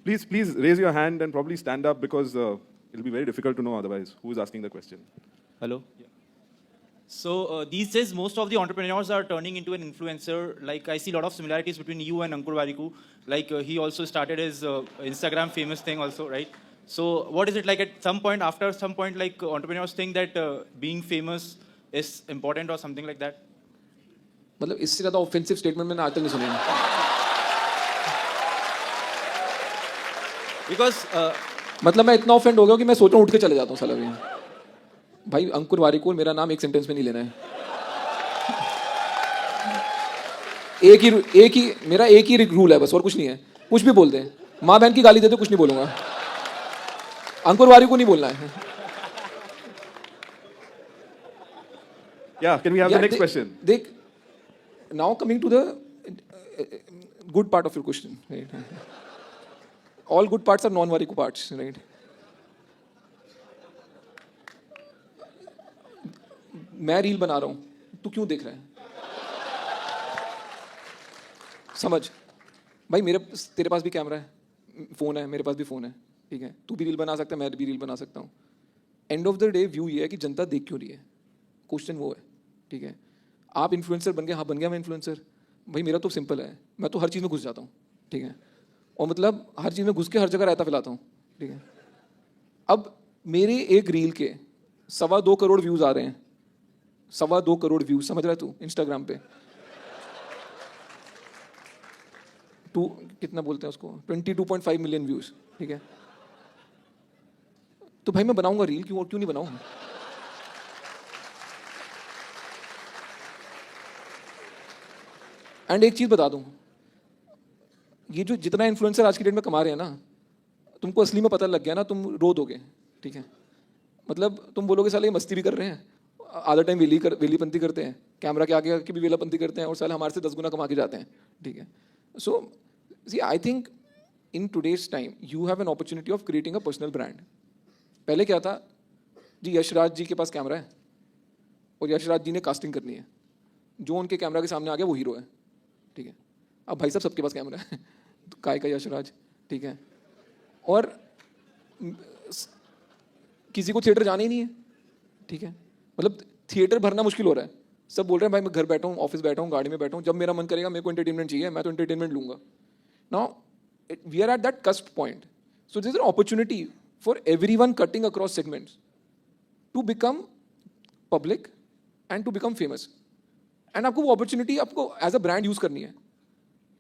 Please raise your hand and probably stand up, because it'll be very difficult to know otherwise who is asking the question. Hello. So these days, most of the entrepreneurs are turning into an influencer. Like I see a lot of similarities between you and Ankur Warikoo. Like he also started his Instagram famous thing also, right? So what is it like at some point, after some point, like entrepreneurs think that being famous is important or something like that? मतलब इससे ज़्यादा ऑफेंसिव स्टेटमेंट मैंने आज तक नहीं सुनी. Because मतलब मैं इतना ऑफेंड हो गया कि मैं सोच रहा हूँ उठ के चले जाता हूँ साला भी. भाई अंकुर वारिकोल मेरा नाम एक सेंटेंस में नहीं लेना है. मेरा एक ही रूल है बस, और कुछ नहीं है. कुछ भी बोल दें, माँ बहन की गाली दे दो, कुछ नहीं बोलूंगा. अंकुर वारिकोल नहीं बोलना है. Yeah, can we have the next question? देख, now coming to the good part of your question, right? All good parts are non-Warikoo parts, right? मैं रील बना रहा हूं, तू क्यों देख रहा है? समझ भाई, तेरे पास भी कैमरा है, फोन है, मेरे पास भी फोन है, ठीक है. तू भी रील बना सकता है, मैं भी रील बना सकता हूँ. End of the day view ये है कि जनता देख क्यों रही है, क्वेश्चन वो है, ठीक है. आप इन्फ्लुएंसर बन गए, हाँ बन गया मैं इन्फ्लुएंसर. भाई मेरा तो सिंपल है, मैं तो हर चीज़ में घुस जाता हूँ, ठीक है. और मतलब हर चीज़ में घुस के हर जगह रायता फैलाता हूँ, ठीक है. अब मेरे एक रील के 2.25 करोड़ व्यूज़ आ रहे हैं. 2.25 करोड़ व्यूज़, समझ रहा है तू, इंस्टाग्राम पे. कितना बोलते हैं उसको, 22.5 मिलियन व्यूज़, ठीक है. तो भाई मैं बनाऊंगा रील, क्यों नहीं बनाऊंगा. एंड एक चीज़ बता दूं, ये जो जितना इन्फ्लुएंसर आज की डेट में कमा रहे हैं ना, तुमको असली में पता लग गया ना, तुम रो दोगे, ठीक है. मतलब तुम बोलोगे साले ये मस्ती भी कर रहे हैं, आधा टाइम वेलीपंथी करते हैं, कैमरा के आगे आके भी वेलापंथी करते हैं, और साले हमारे से 10 गुना कमा के जाते हैं, ठीक है. So see I think in today's time you have an opportunity of creating a personal brand. पहले क्या था जी, यशराज जी के पास कैमरा है और यशराज जी ने कास्टिंग करनी है, जो उनके कैमरा के सामने आ गया वो हीरो है, ठीक है. अब भाई साहब सबके पास कैमरा है, तो काय का यशराज, ठीक है. और किसी को थिएटर जाना ही नहीं है, ठीक है. मतलब थिएटर भरना मुश्किल हो रहा है. सब बोल रहे हैं भाई मैं घर बैठा हूँ, ऑफिस बैठा हूँ, गाड़ी में बैठा हूँ, जब मेरा मन करेगा मेरे को एंटरटेनमेंट चाहिए, मैं तो एंटरटेनमेंट लूंगा. Now we are at that cusp point. So this is an opportunity for everyone cutting across segments to become public and to become famous. And आपको वो अपॉर्चुनिटी आपको एज अ ब्रांड यूज करनी है.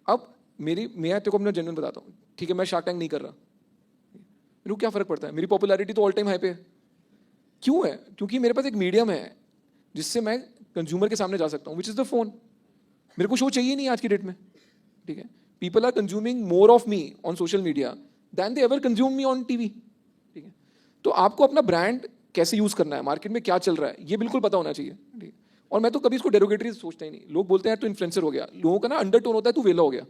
अब मैं तेरे को अपना जेन्युइन बताता हूँ, ठीक है. मैं शार्क टैंक नहीं कर रहा, मेरे को क्या फर्क पड़ता है, मेरी पॉपुलैरिटी तो ऑल टाइम हाई पे है. क्यों है? क्योंकि मेरे पास एक मीडियम है जिससे मैं कंज्यूमर के सामने जा सकता हूँ, विच इज़ द फोन. मेरे को शो चाहिए नहीं आज की डेट में, ठीक है. People are consuming more of me on social media than they ever consume me on TV, ठीक है. तो आपको अपना ब्रांड कैसे यूज करना है, मार्केट में क्या चल रहा है, ये बिल्कुल पता होना चाहिए, ठीक है. और मैं तो कभी इसको डेरोगेटरी सोचता ही नहीं. लोग बोलते हैं तो इन्फ्लुएंसर हो गया, लोगों का ना अंडरटोन होता है तू वेला हो गया.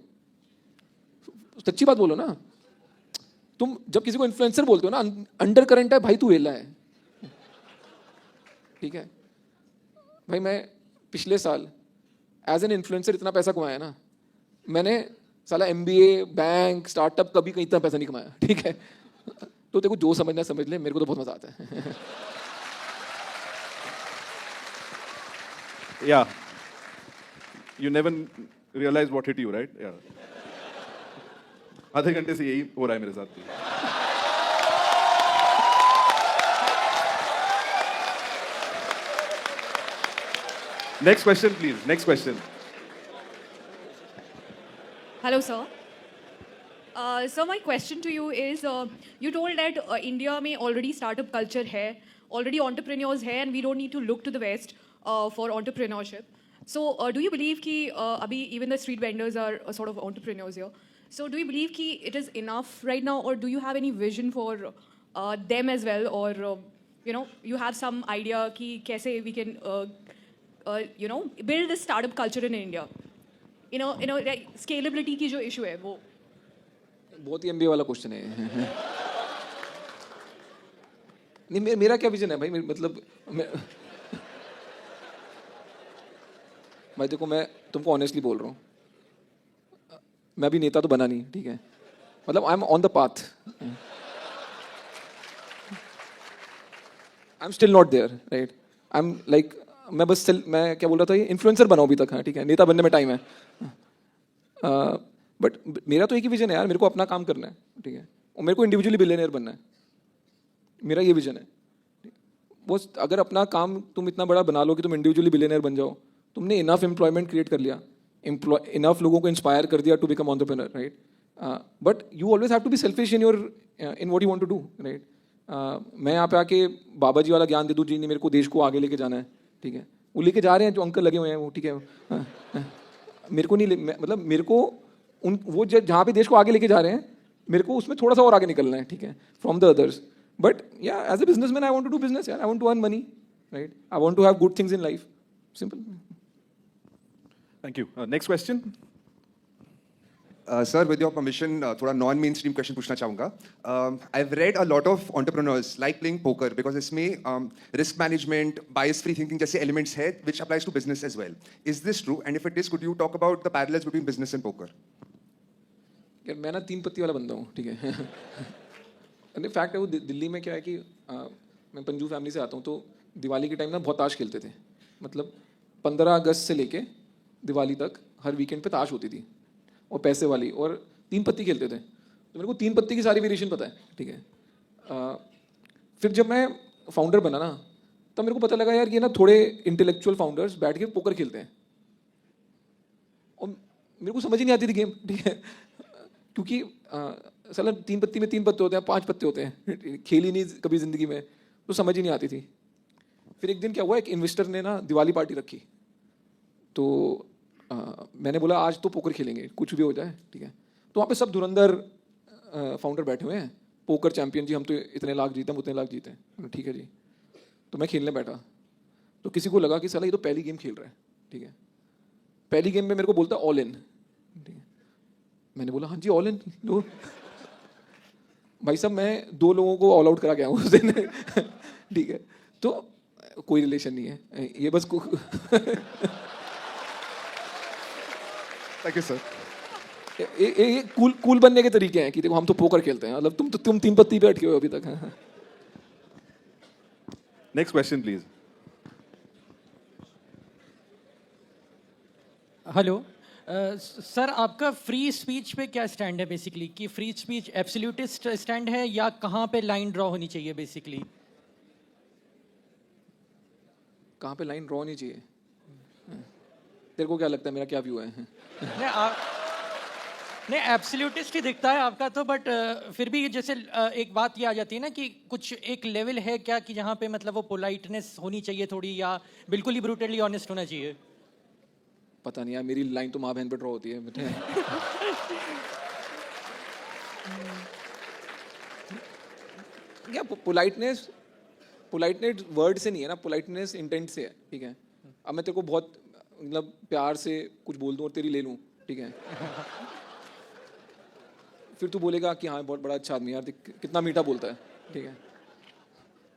सच्ची बात बोलो ना, तुम जब किसी को इन्फ्लुएंसर बोलते हो ना, अंडर करंट है भाई तू वेला है, ठीक है. भाई मैं पिछले साल एज एन इन्फ्लुएंसर इतना पैसा कमाया ना, मैंने साला MBA, बैंक, स्टार्टअप कभी कहीं इतना पैसा नहीं कमाया, ठीक है. तो तेरे को जो समझना समझ ले, मेरे को तो बहुत मजा आता है. Yeah. You never realize what hit you, right? Yeah. आधे घंटे से यही हो रहा है मेरे साथ भी. Next question, please. Next question. Hello, sir. So my question to you is, you told that India में already startup culture है, already entrepreneurs है, and we don't need to look to the West for entrepreneurship. So do you believe कि अभी even the street vendors are sort of entrepreneurs here? So do you believe कि it is enough right now, or do you have any vision for them as well, or you have some idea कि कैसे we can build this startup culture in India? Like scalability की जो issue है वो. बहुत ही MBA वाला क्वेश्चन है. नहीं, मेरा क्या विजन है भाई, मतलब भाई देखो, मैं तुमको ऑनेस्टली बोल रहा हूँ, मैं अभी नेता तो बना नहीं, ठीक है, मतलब I am on the path, I am still not there, right. I am like, मैं क्या बोल रहा था, ये इन्फ्लुएंसर बनाऊँ अभी तक, हाँ ठीक है, नेता बनने में टाइम है. बट मेरा तो एक ही विजन है यार, मेरे को अपना काम करना है, ठीक है, और मेरे को इंडिविजुअली बिलियनियर बनना है. मेरा ये विजन है. वो अगर अपना काम तुम इतना बड़ा बना लो कि तुम इंडिविजुअली बिलियनियर बन जाओ, तुमने इनफ एम्प्लॉयमेंट क्रिएट कर लिया, इनफ लोगों को इंस्पायर कर दिया to become entrepreneur, right. But you always have to be selfish in what you want to do, right. मैं यहाँ पे आके बाबा जी वाला ज्ञान दे दूँ, जी नहीं मेरे को देश को आगे लेके जाना है, ठीक है, वो लेके जा रहे हैं, जो अंकल लगे हुए हैं वो, ठीक है. मेरे को नहीं, मतलब मेरे को वो जहाँ पे देश को आगे लेके जा रहे हैं, मेरे को उसमें थोड़ा सा और आगे निकलना है, ठीक है, from the others. But yeah as a businessman I want to do business यार, I want to earn money, right. I want to have good things in life, simple. Thank you. Next question. Sir, with your permission, थोड़ा non-mainstream question पूछना चाहूँगा. I've read a lot of entrepreneurs like playing poker because इसमें risk management, bias-free thinking जैसे elements है which applies to business as well. Is this true? And if it is, could you talk about the parallels between business and poker? यार मैं ना 3 पत्ती वाला बंदा हूँ, ठीक है. नहीं, फैक्ट है वो, दिल्ली में क्या है कि मैं पंजू फैमिली से आता हूँ, तो दिवाली के टाइम ना बहुत ताश खेलते थे. मतलब 15 अगस्त से लेके दिवाली तक हर वीकेंड पे ताश होती थी, और पैसे वाली, और 3 पत्ती खेलते थे. तो मेरे को 3 पत्ती की सारी वेरिएशन पता है, ठीक है. फिर जब मैं फाउंडर बना ना, तब मेरे को पता लगा यार ये ना थोड़े इंटेलेक्चुअल फाउंडर्स बैठ के पोकर खेलते हैं, और मेरे को समझ ही नहीं आती थी गेम, ठीक है, क्योंकि साला 3 पत्ती में 3 पत्ते होते हैं, 5 पत्ते होते हैं, खेल ही नहीं कभी ज़िंदगी में, तो समझ ही नहीं आती थी. फिर एक दिन क्या हुआ, एक इन्वेस्टर ने ना दिवाली पार्टी रखी, तो मैंने बोला आज तो पोकर खेलेंगे, कुछ भी हो जाए, ठीक है. तो वहाँ पे सब धुरंधर फाउंडर बैठे हुए हैं, पोकर चैंपियन जी, हम तो इतने लाख जीते, हम उतने लाख जीते हैं, ठीक है जी. तो मैं खेलने बैठा, तो किसी को लगा कि साला ये तो पहली गेम खेल रहा है, ठीक है. पहली गेम में मेरे को बोलता ऑल इन, ठीक है. मैंने बोला हाँ जी ऑल इन लो. भाई साहब मैं 2 लोगों को ऑल आउट करा गया हूँ उस दिन, ठीक है. तो कोई रिलेशन नहीं है ये, बस Thank you, sir. ये कूल बनने के तरीके हैं कि देखो हम तो पोकर खेलते हैं, मतलब तुम 3 पत्ती पे अटके हो अभी तक. Next question, please. Hello sir, आपका फ्री स्पीच पे क्या स्टैंड है बेसिकली, कि फ्री स्पीच एब्सोल्यूटिस्ट स्टैंड है या कहाँ पे लाइन ड्रॉ होनी चाहिए बेसिकली? कहाँ पे लाइन ड्रॉ नहीं चाहिए? तेरे को क्या लगता है मेरा क्या व्यू है? नहीं एब्सोल्यूटिस्ट ही दिखता है आपका तो, बट फिर भी जैसे एक बात ये आ जाती है ना कि कुछ एक लेवल है क्या कि जहाँ पे मतलब वो पोलाइटनेस होनी चाहिए थोड़ी, या बिल्कुल ही ब्रूटली ऑनेस्ट होना चाहिए? पता नहीं यार, मेरी लाइन तो माँ बहन पे ड्रॉ होती है. क्या पोलाइटनेस वर्ड से नहीं है ना, पोलाइटनेस इंटेंट से है, ठीक है. अब मैं तेरे को बहुत मतलब प्यार से कुछ बोल दूं और तेरी ले लूं, ठीक है, फिर तू बोलेगा कि हाँ बहुत बड़ा अच्छा आदमी यार, कितना मीठा बोलता है, ठीक है.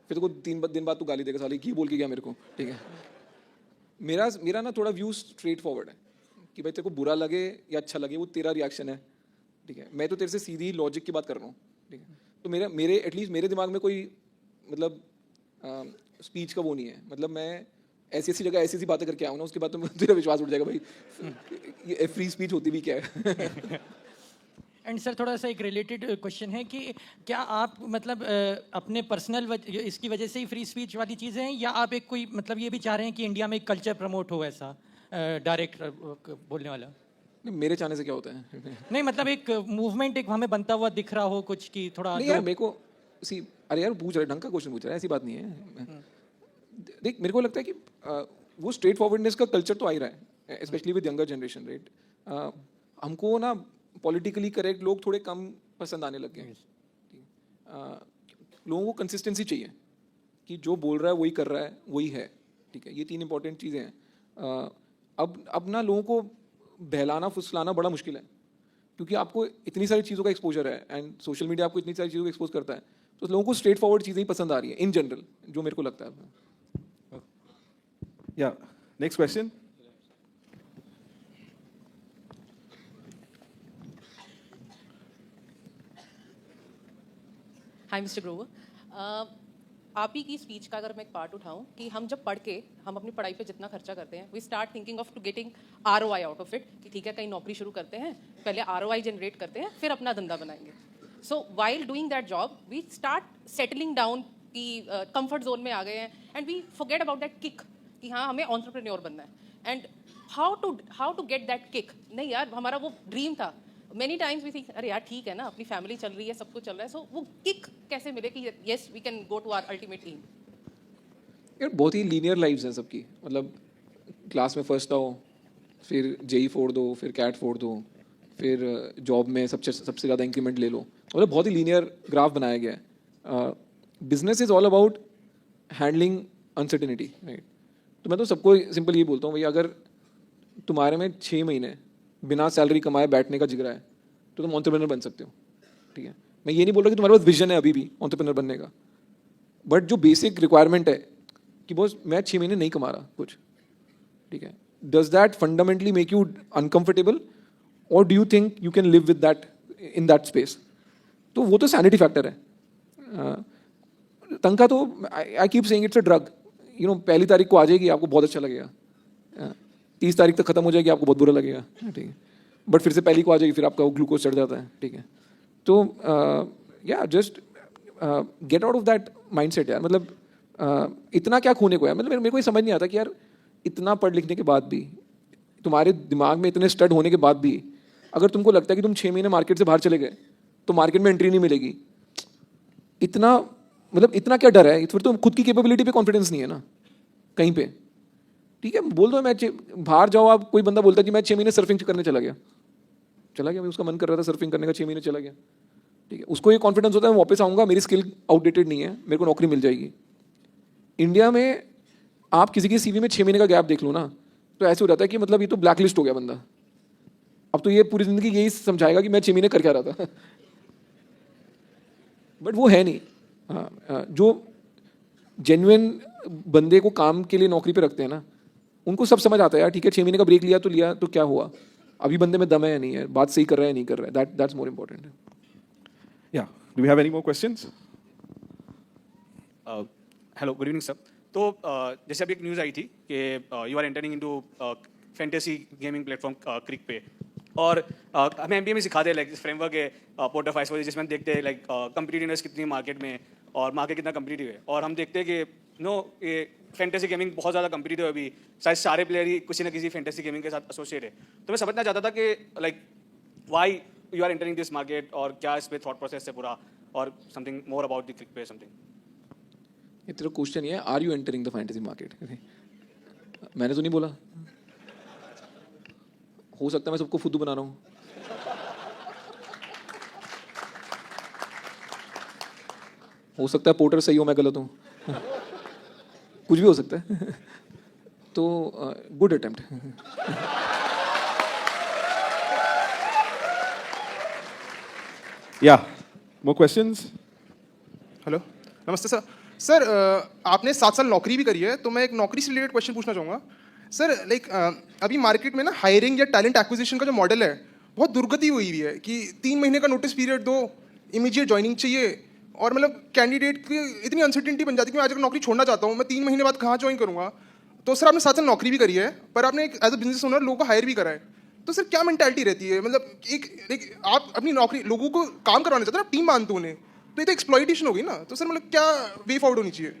फिर तेरे को 3 दिन बाद तू गाली देगा, साली की बोल के गया मेरे को, ठीक है. मेरा ना थोड़ा व्यू स्ट्रेट फॉरवर्ड है कि भाई तेरे को बुरा लगे या अच्छा लगे वो तेरा रिएक्शन है, ठीक है. मैं तो तेरे से सीधी लॉजिक की बात कर रहा हूँ, ठीक है. तो मेरे एटलीस्ट मेरे दिमाग में कोई मतलब स्पीच का वो नहीं है, मतलब मैं ऐसी जगह ऐसी बातें करके आऊँ ना, उसके बाद तो तेरा विश्वास उठ जाएगा भाई ये फ्री स्पीच होती भी क्या है। एंड सर थोड़ा सा एक रिलेटेड क्वेश्चन है कि क्या आप मतलब अपने पर्सनल इसकी वजह से ही फ्री स्पीच वाली चीज़ हैं, या आप एक कोई मतलब ये भी चाह रहे हैं कि इंडिया में एक कल्चर प्रमोट हो ऐसा डायरेक्ट बोलने वाला? नहीं, मेरे चाहने से क्या होता है। नहीं मतलब एक मूवमेंट एक हमें बनता हुआ दिख रहा हो कुछ कि थोड़ा नहीं यार मेरे को अरे यार पूछ रहा है, ढंग का क्वेश्चन पूछ रहा है, ऐसी बात नहीं है। देख मेरे को लगता है कि वो स्ट्रेट फॉरवर्डनेस का कल्चर तो आ ही रहा है, specially with younger generation, right. हमको ना पॉलिटिकली करेक्ट लोग थोड़े कम पसंद आने लग गए हैं। लोगों को कंसिस्टेंसी चाहिए कि जो बोल रहा है वही कर रहा है, वही है, ठीक है। ये 3 इंपॉर्टेंट चीज़ें हैं। अब ना लोगों को बहलाना फुसलाना बड़ा मुश्किल है, क्योंकि आपको इतनी सारी चीज़ों का एक्सपोजर है एंड सोशल मीडिया आपको इतनी सारी चीज़ों को एक्सपोज करता है, तो लोगों को स्ट्रेट फॉरवर्ड चीज़ें ही पसंद आ रही है इन जनरल, जो मेरे को लगता है। या नेक्स्ट क्वेश्चन। हाय मिस्टर ग्रोवर, आप ही की स्पीच का अगर मैं एक पार्ट उठाऊं कि हम जब पढ़ के हम अपनी पढ़ाई पे जितना खर्चा करते हैं, we start thinking of to getting ROI out of it, कि ठीक है कहीं नौकरी शुरू करते हैं, पहले ROI जनरेट करते हैं, फिर अपना धंधा बनाएंगे। So while doing that job we start settling down कि कंफर्ट जोन में आ गए हैं, and we forget about that kick कि हाँ हमें एंटरप्रेन्योर बनना है। And how to get that kick? नहीं यार हमारा वो ड्रीम था, मेनी टाइम्स वी थिंक अरे यार ठीक है ना, अपनी फैमिली चल रही है, सब कुछ चल रहा है, सो वो किक कैसे मिले कि yes we can go to our ultimate aim? यार बहुत ही लीनियर लाइफ्स हैं सबकी, मतलब क्लास में फर्स्ट आओ, फिर जेई फोड़ दो, फिर कैट फोड़ दो, फिर जॉब में सबसे ज़्यादा इंक्रीमेंट ले लो, मतलब बहुत ही लीनियर ग्राफ बनाया गया है। Business is all about handling uncertainty, right. तो मैं तो सबको सिंपल ये बोलता हूँ भाई, अगर तुम्हारे में 6 महीने बिना सैलरी कमाए बैठने का जिगरा है तो तुम एंटरप्रेन्योर बन सकते हो, ठीक है। मैं ये नहीं बोल रहा कि तुम्हारे पास विजन है अभी भी एंटरप्रेन्योर बनने का, बट जो बेसिक रिक्वायरमेंट है कि बॉस मैं 6 महीने नहीं कमा रहा कुछ, ठीक है, does that fundamentally make you uncomfortable, और do you think you can live with that in that space? तो वो तो सैनिटी फैक्टर है। तनख्वाह तो I keep saying it's a drug, you know, पहली तारीख को आ जाएगी आपको बहुत अच्छा लगेगा, 30 तारीख तक खत्म हो जाएगी आपको बहुत बुरा लगेगा, ठीक है, बट फिर से पहली को आ जाएगी, फिर आपका वो ग्लूकोज चढ़ जाता है, ठीक है। तो या just get out of that mindset यार, मतलब इतना क्या खोने को है, मतलब मेरे को ये समझ नहीं आता कि यार इतना पढ़ लिखने के बाद भी, तुम्हारे दिमाग में इतने स्टड होने के बाद भी, अगर तुमको लगता है कि तुम 6 महीने मार्केट से बाहर चले गए तो मार्केट में एंट्री नहीं मिलेगी, इतना मतलब इतना क्या डर है? फिर तो खुद की कैपेबिलिटी पे कॉन्फिडेंस नहीं है ना कहीं पे, ठीक है। बोल दो मैं बाहर जाओ, आप कोई बंदा बोलता है कि मैं 6 महीने सर्फिंग करने चला गया भाई, उसका मन कर रहा था सर्फिंग करने का, 6 महीने चला गया, ठीक है, उसको ये कॉन्फिडेंस होता है मैं वापस आऊँगा, मेरी स्किल आउटडेटेड नहीं है, मेरे को नौकरी मिल जाएगी। इंडिया में आप किसी के CV में 6 महीने का गैप देख लो ना, तो ऐसे हो जाता है कि मतलब ये तो ब्लैक लिस्ट हो गया बंदा, अब तो ये पूरी ज़िंदगी यही समझाएगा कि मैं 6 महीने कर क्या रहा था बट वो है नहीं। हाँ, जो जेन्युइन बंदे को काम के लिए नौकरी पे रखते हैं ना, उनको सब समझ आता है यार, ठीक है 6 महीने का ब्रेक लिया तो क्या हुआ, अभी बंदे में दम है या नहीं है, बात सही कर रहा है या नहीं कर रहा है, that's more important. Yeah do we have any more questions? Hello, good evening sir. तो जैसे अभी एक न्यूज़ आई थी कि you are entering into fantasy gaming platform CrickPe, और हमें MBA में सिखाते हैं लाइक फ्रेमवर्क है पोर्टरफाइस वजह, जिसमें हम देखते हैं लाइक कम्पिटिटिवनेस कितनी मार्केट में और मार्केट कितना कम्पिटिटिव है, और हम देखते हैं कि ये फैंटेसी गेमिंग बहुत ज़्यादा कम्पिटिटिव है अभी, शायद सारे प्लेयर ही किसी ना किसी फैंटेसी गेमिंग के साथ एसोसिएट है। तो मैं समझना चाहता था कि like why you are entering this market, और क्या इस पे थॉट प्रोसेस है पूरा, और something more about the crick पे समथिंग। ये तेरा क्वेश्चन ये है, are you entering the fantasy market? मैंने तो नहीं बोला, हो सकता है मैं सबको फुद्दू बना रहा हूँ, हो सकता है पोर्टर सही हो मैं गलत हूँ कुछ भी हो सकता है तो गुड अटेम्प्ट। या मोर क्वेश्चंस? हेलो, नमस्ते सर। सर आपने 7 साल नौकरी भी करी है, तो मैं एक नौकरी से रिलेटेड क्वेश्चन पूछना चाहूँगा सर। लाइक अभी मार्केट में ना हायरिंग या टैलेंट एक्विजिशन का जो मॉडल है बहुत दुर्गति हुई है कि 3 महीने का नोटिस पीरियड दो, इमीडिएट ज्वाइनिंग चाहिए, और मतलब कैंडिडेट की इतनी अनसर्टिनिटी बन जाती है कि मैं आज अगर नौकरी छोड़ना चाहता हूँ, मैं 3 महीने बाद कहाँ ज्वाइन करूँगा। तो सर आपने 7 साल नौकरी भी करी है, पर आपने एक एज अ बिजनेस ओनर लोगों को हायर भी करा है। तो सर क्या मेंटालिटी रहती है, मतलब एक आप अपनी नौकरी लोगों को काम करवाना चाहते हैं, आप टीम मानते हो उन्हें, तो ये तो एक्सप्लॉइटेशन होगी ना। तो सर मतलब क्या वे फॉरवर्ड होनी चाहिए?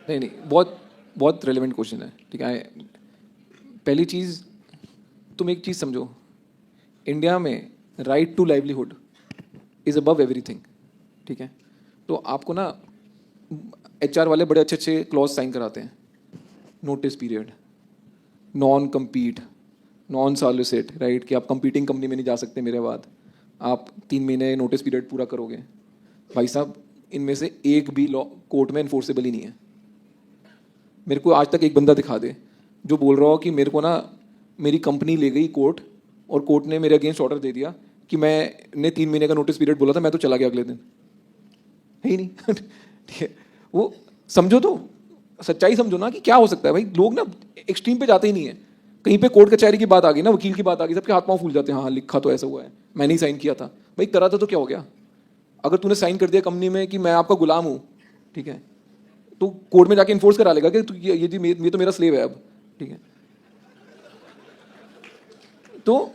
नहीं, बहुत बहुत रेलेवेंट क्वेश्चन है, ठीक है। पहली चीज़, तुम एक चीज़ समझो, इंडिया में right to livelihood is above everything, ठीक है। तो आपको ना HR वाले बड़े अच्छे अच्छे क्लॉज साइन कराते हैं, notice period, non compete, non solicit, right, कि आप कंपीटिंग कंपनी में नहीं जा सकते मेरे बाद, आप 3 महीने नोटिस पीरियड पूरा करोगे। भाई साहब, इनमें से एक भी लॉ कोर्ट में इन्फोर्सेबल ही नहीं है। मेरे को आज तक एक बंदा दिखा दे जो बोल रहा हो कि मेरे को ना मेरी कंपनी ले गई कोर्ट और कोर्ट ने मेरे अगेंस्ट ऑर्डर दे दिया कि मैंने 3 महीने का नोटिस पीरियड बोला था, मैं तो चला गया अगले दिन। है ही नहीं। ठीक है, वो समझो, तो सच्चाई समझो ना कि क्या हो सकता है। भाई लोग ना एक्सट्रीम पे जाते ही नहीं है। कहीं पे कोर्ट कचहरी की बात आ गई ना, वकील की बात आ गई, सबके हाथ पाँव फूल जाते हैं। हाँ, लिखा तो ऐसा हुआ है, मैंने ही साइन किया था। भाई करा था तो क्या हो गया? अगर तूने साइन कर दिया कंपनी में कि मैं आपका गुलाम हूँ, ठीक है, तो कोर्ट में जाके इन्फोर्स करा लेगा कि ये तो मेरा स्लेव है अब, ठीक है। तो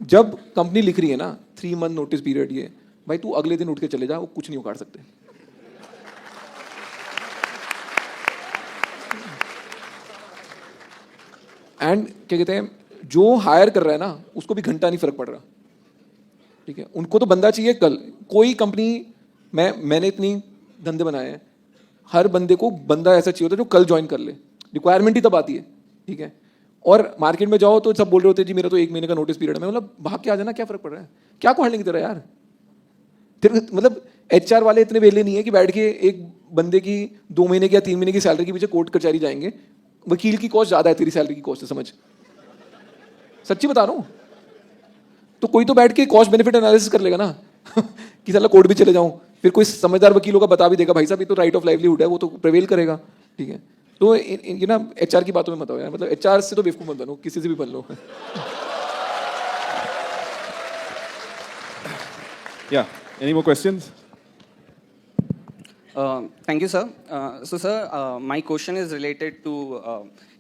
जब कंपनी लिख रही है ना 3 मंथ नोटिस पीरियड, ये भाई तू अगले दिन उठ के चले जा, वो कुछ नहीं उखाड़ सकते। एंड क्या कहते हैं, जो हायर कर रहा है ना उसको भी घंटा नहीं फर्क पड़ रहा, ठीक है। उनको तो बंदा चाहिए कल। कोई कंपनी, मैंने इतनी धंधे बनाए हैं, हर बंदे को बंदा ऐसा चाहिए होता है जो कल ज्वाइन कर ले। रिक्वायरमेंट ही तब आती है, ठीक है। और मार्केट में जाओ तो सब बोल रहे होते हैं जी मेरा तो 1 महीने का नोटिस पीरियड है। मैं मतलब भाग के आ जाना, क्या फर्क पड़ रहा है? क्या को हारने की तरह यार। तेरे मतलब HR वाले इतने वेले नहीं है कि बैठ के एक बंदे की 2 महीने की या 3 महीने की सैलरी के पीछे कोर्ट कचहरी जाएंगे। वकील की कॉस्ट ज्यादा है तेरी सैलरी की कॉस्ट से, समझ, सच्ची बता रहा हूं। तो कोई तो बैठ के कॉस्ट बेनिफिट एनालिसिस कर लेगा ना कि साला कोर्ट भी चले जाऊं, फिर कोई समझदार वकीलों का बता भी देगा भाई साहब ये तो राइट ऑफ लाइवलीहुड है, वो तो प्रिवेल करेगा, ठीक है। तो ये ना HR की बातों में मत आओ यार, मतलब HR से तो बेवकूफ मत बनो, किसी से भी बन लो। Yeah, any more questions? Thank you, sir. So, sir, my question is related to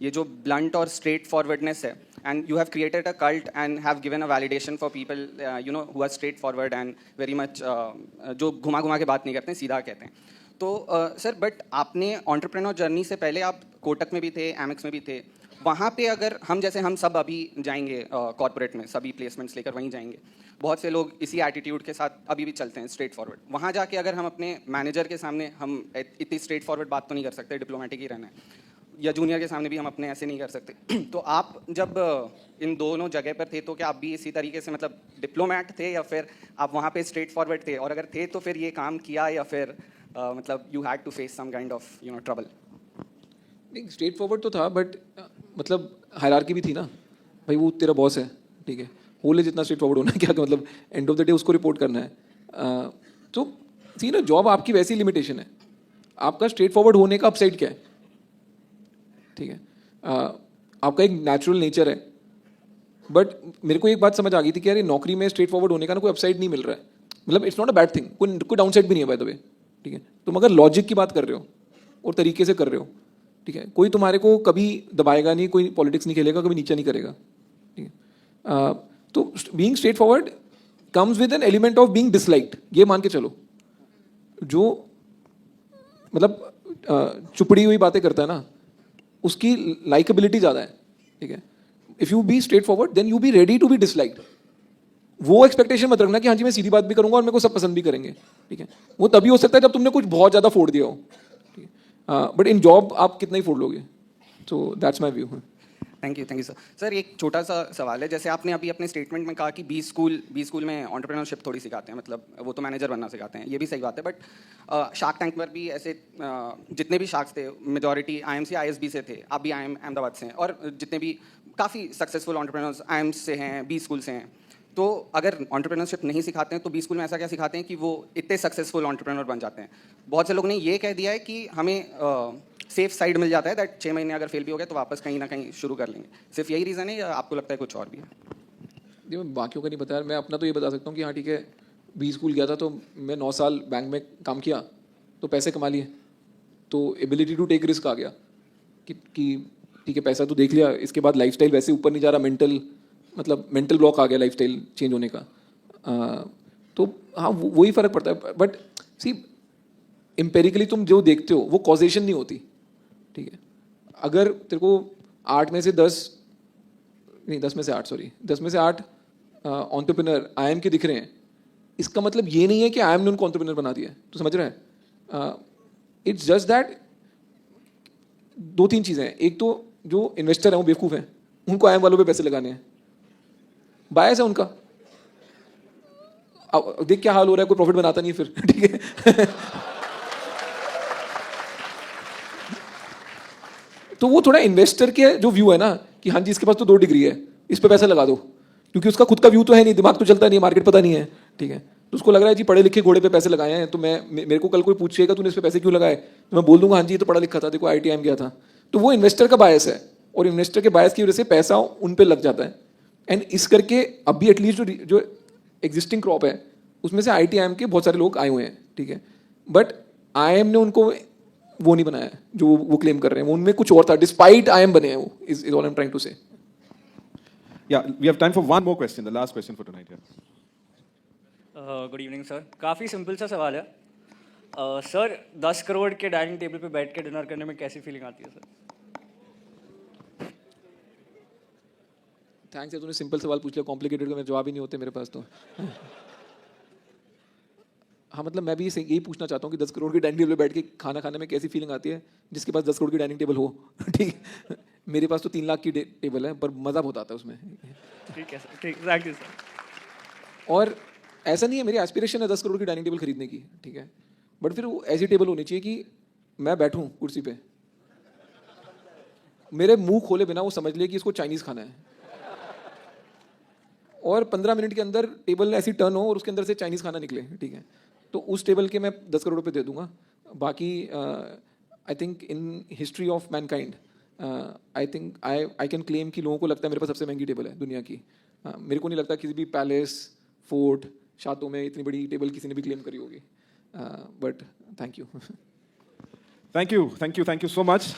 ये जो blunt और straightforwardness है, and you have created a cult and have given a validation for people, who are straightforward and very much जो घुमा घुमा के बात नहीं करते हैं, सीधा कहते हैं। तो सर, बट आपने एंटरप्रेन्योर जर्नी से पहले आप कोटक में भी थे, एमेक्स में भी थे। वहाँ पे अगर हम सब अभी जाएंगे कॉर्पोरेट में, सभी प्लेसमेंट्स लेकर वहीं जाएंगे। बहुत से लोग इसी एटीट्यूड के साथ अभी भी चलते हैं, स्ट्रेट फॉरवर्ड। वहाँ जाके अगर हम अपने मैनेजर के सामने हम इतनी स्ट्रेट फॉरवर्ड बात तो नहीं कर सकते, डिप्लोमेटिक ही रहना है, या जूनियर के सामने भी हम अपने ऐसे नहीं कर सकते। तो आप जब इन दोनों जगह पर थे तो क्या आप भी इसी तरीके से मतलब डिप्लोमेट थे, या फिर आप वहाँ पे स्ट्रेट फॉरवर्ड थे? और अगर थे तो फिर ये काम किया, या फिर मतलब you had to face some kind of trouble? नहीं, स्ट्रेट फॉरवर्ड तो था, बट मतलब हायरार्की भी थी ना भाई। वो तेरा बॉस है, ठीक है, होले जितना स्ट्रेट फॉरवर्ड होना है क्या, मतलब एंड ऑफ द डे उसको रिपोर्ट करना है। तो सी ना, जॉब आपकी वैसी लिमिटेशन है, आपका स्ट्रेट फॉरवर्ड होने का अपसाइड क्या है, ठीक है। आपका एक नेचुरल नेचर है, बट मेरे को एक बात समझ आ गई थी कि यार ये नौकरी में स्ट्रेट फॉरवर्ड होने का ना कोई अपसाइड नहीं मिल रहा है। मतलब it's not a bad thing, कोई डाउनसाइड भी नहीं है बाय द वे, ठीक है। तुम अगर लॉजिक की बात कर रहे हो और तरीके से कर रहे हो, ठीक है, कोई तुम्हारे को कभी दबाएगा नहीं, कोई पॉलिटिक्स नहीं खेलेगा, कभी नीचा नहीं करेगा, ठीक है। तो being straight forward comes with an element of being disliked, ये मान के चलो। जो मतलब चुपड़ी हुई बातें करता है ना, उसकी लाइकेबिलिटी ज़्यादा है, ठीक है। If you be straightforward then you be ready to be disliked. वो एक्सपेक्टेशन मत रखना कि हाँ जी मैं सीधी बात भी करूंगा और मेरे को सब पसंद भी करेंगे, ठीक है। वो तभी हो सकता है जब तुमने कुछ बहुत ज़्यादा फोड़ दिया हो, ठीक है। बट इन जॉब आप कितना ही फोड़ लोगे। So that's my view. Thank you sir. Sir, एक छोटा सा सवाल है, जैसे आपने अभी अपने स्टेटमेंट में कहा कि बी स्कूल में एंटरप्रेन्योरशिप थोड़ी सिखाते हैं, मतलब वो तो मैनेजर बनना सिखाते हैं, ये भी सही बात है। बट शार्क टैंक पर भी ऐसे जितने भी शार्क्स थे मेजॉरिटी IMC ISB से थे, आप भी अहमदाबाद से हैं, और जितने भी काफ़ी सक्सेसफुल एंटरप्रेन्योर्स IIMS से हैं, बी स्कूल से हैं। तो अगर एंटरप्रेन्योरशिप नहीं सिखाते हैं तो बी स्कूल में ऐसा क्या सिखाते हैं कि वो इतने सक्सेसफुल एंटरप्रेन्योर बन जाते हैं? बहुत से लोग ने ये कह दिया है कि हमें सेफ साइड मिल जाता है, दैट 6 महीने अगर फेल भी हो गया तो वापस कहीं ना कहीं शुरू कर लेंगे। सिर्फ यही रीज़न है या आपको लगता है कुछ और भी है? मैं बाकियों का नहीं बता, मैं अपना तो ये बता सकता हूँ कि हाँ ठीक है, बी स्कूल गया था तो मैं 9 साल बैंक में काम किया तो पैसे कमा लिए, तो एबिलिटी टू टेक रिस्क आ गया कि ठीक है पैसा तो देख लिया, इसके बाद लाइफस्टाइल वैसे ऊपर नहीं जा रहा, मेंटल ब्लॉक आ गया लाइफस्टाइल चेंज होने का। तो हाँ वही फ़र्क पड़ता है। बट सी एम्पेरिकली तुम जो देखते हो वो कॉजेशन नहीं होती, ठीक है। अगर तेरे को 10 में से 8 एंटरप्रेन्योर IIM के दिख रहे हैं, इसका मतलब ये नहीं है कि IIM ने उनको एंटरप्रेन्योर बना दिया है, तो समझ रहे हैं। इट्स जस्ट दैट 2-3 चीज़ें हैं। एक तो जो इन्वेस्टर हैं वो बेवकूफ़ हैं, उनको IIM वालों पे पैसे लगाने हैं, बायस है उनका। अब देख क्या हाल हो रहा है, कोई प्रॉफिट बनाता नहीं है फिर, ठीक है। तो वो थोड़ा इन्वेस्टर के जो व्यू है ना कि हाँ जी इसके पास तो 2 डिग्री है, इस पे पैसा लगा दो, क्योंकि उसका खुद का व्यू तो है नहीं, दिमाग तो चलता नहीं, मार्केट पता नहीं है, ठीक है। तो उसको लग रहा है जी पढ़े लिखे घोड़े पे पैसे लगाए हैं, तो मेरे को कल कोई पूछेगा तूने इस पे पैसे क्यों लगाए, तो मैं बोल दूंगा हाँ जी ये तो पढ़ा लिखा था, देखो IIM गया था। तो वो इन्वेस्टर का बायस है, और इन्वेस्टर के बायस की वजह से पैसा उन पे लग जाता है। एंड इस करके अभी एटलीस्ट जो एग्जिस्टिंग क्रॉप है उसमें से IIM के बहुत सारे लोग आए हुए हैं, ठीक है। बट IIM ने उनको वो नहीं बनाया जो वो क्लेम कर रहे हैं, उनमें कुछ और था, डिस्पाइट IIM बने हैं वो, is all I am trying to say. Yeah, we have time for one more question, the last question for tonight. Good evening sir. काफ़ी सिंपल सा सवाल है सर, 10 करोड़ के डाइनिंग टेबल पे बैठ के डिनर करने में कैसी फीलिंग आती है सर? थैंक्स है, तूने सिंपल सवाल पूछ लिया, कॉम्प्लिकेटेड का मेरे जवाब ही नहीं होते मेरे पास तो। हाँ मतलब मैं भी यही पूछना चाहता हूँ कि 10 करोड़ की डाइनिंग टेबल पे बैठ के खाना खाने में कैसी फीलिंग आती है जिसके पास 10 करोड़ की डाइनिंग टेबल हो, ठीक। मेरे पास तो 3 लाख की टेबल है, पर मज़ा बहुत आता है उसमें। ठीक है सर, ठीक, थैंक यू सर। और ऐसा नहीं है, मेरी एस्पिरेशन है 10 करोड़ की डाइनिंग टेबल खरीदने की, ठीक है। बट फिर वो ऐसी टेबल होनी चाहिए कि मैं बैठूं कुर्सी पे, मेरे मुंह खोले बिना वो समझ ले कि इसको चाइनीज़ खाना है, और 15 मिनट के अंदर टेबल ऐसी टर्न हो और उसके अंदर से चाइनीज़ खाना निकले, ठीक है। तो उस टेबल के मैं 10 करोड़ रुपए दे दूंगा। बाकी आई think in history of Mankind I think I can claim कि लोगों को लगता है मेरे पास सबसे महंगी टेबल है दुनिया की। मेरे को नहीं लगता किसी भी पैलेस, फोर्ट, शादों में इतनी बड़ी टेबल किसी ने भी क्लेम करी होगी। But thank you. Thank you so much.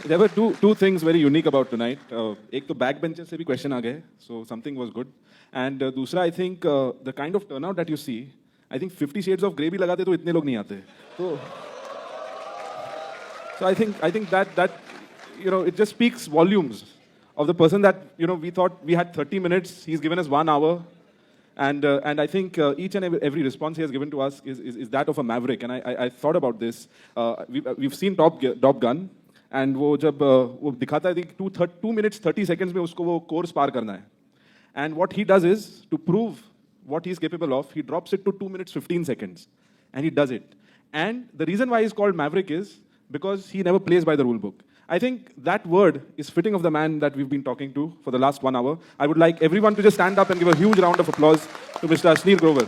There were two things very unique about tonight. एक तो backbenchers से भी question आ गए, so something was good. And दूसरा I think the kind of turnout that you see, I think 50 Shades of Grey भी लगाते तो इतने लोग नहीं आते। So I think that it just speaks volumes of the person that we thought we had 30 minutes. He's given us 1 hour, and I think each and every response he has given to us is that of a maverick. And I thought about this. We've seen Top Gun, and वो जब वो दिखाता है कि 2 minutes 30 seconds में उसको वो course पार करना है. And what he does is, to prove what he's capable of, he drops it to 2 minutes 15 seconds, and he does it. And the reason why he's called Maverick is because he never plays by the rule book. I think that word is fitting of the man that we've been talking to for the last 1 hour. I would like everyone to just stand up and give a huge round of applause to Mr. Ashnir Grover.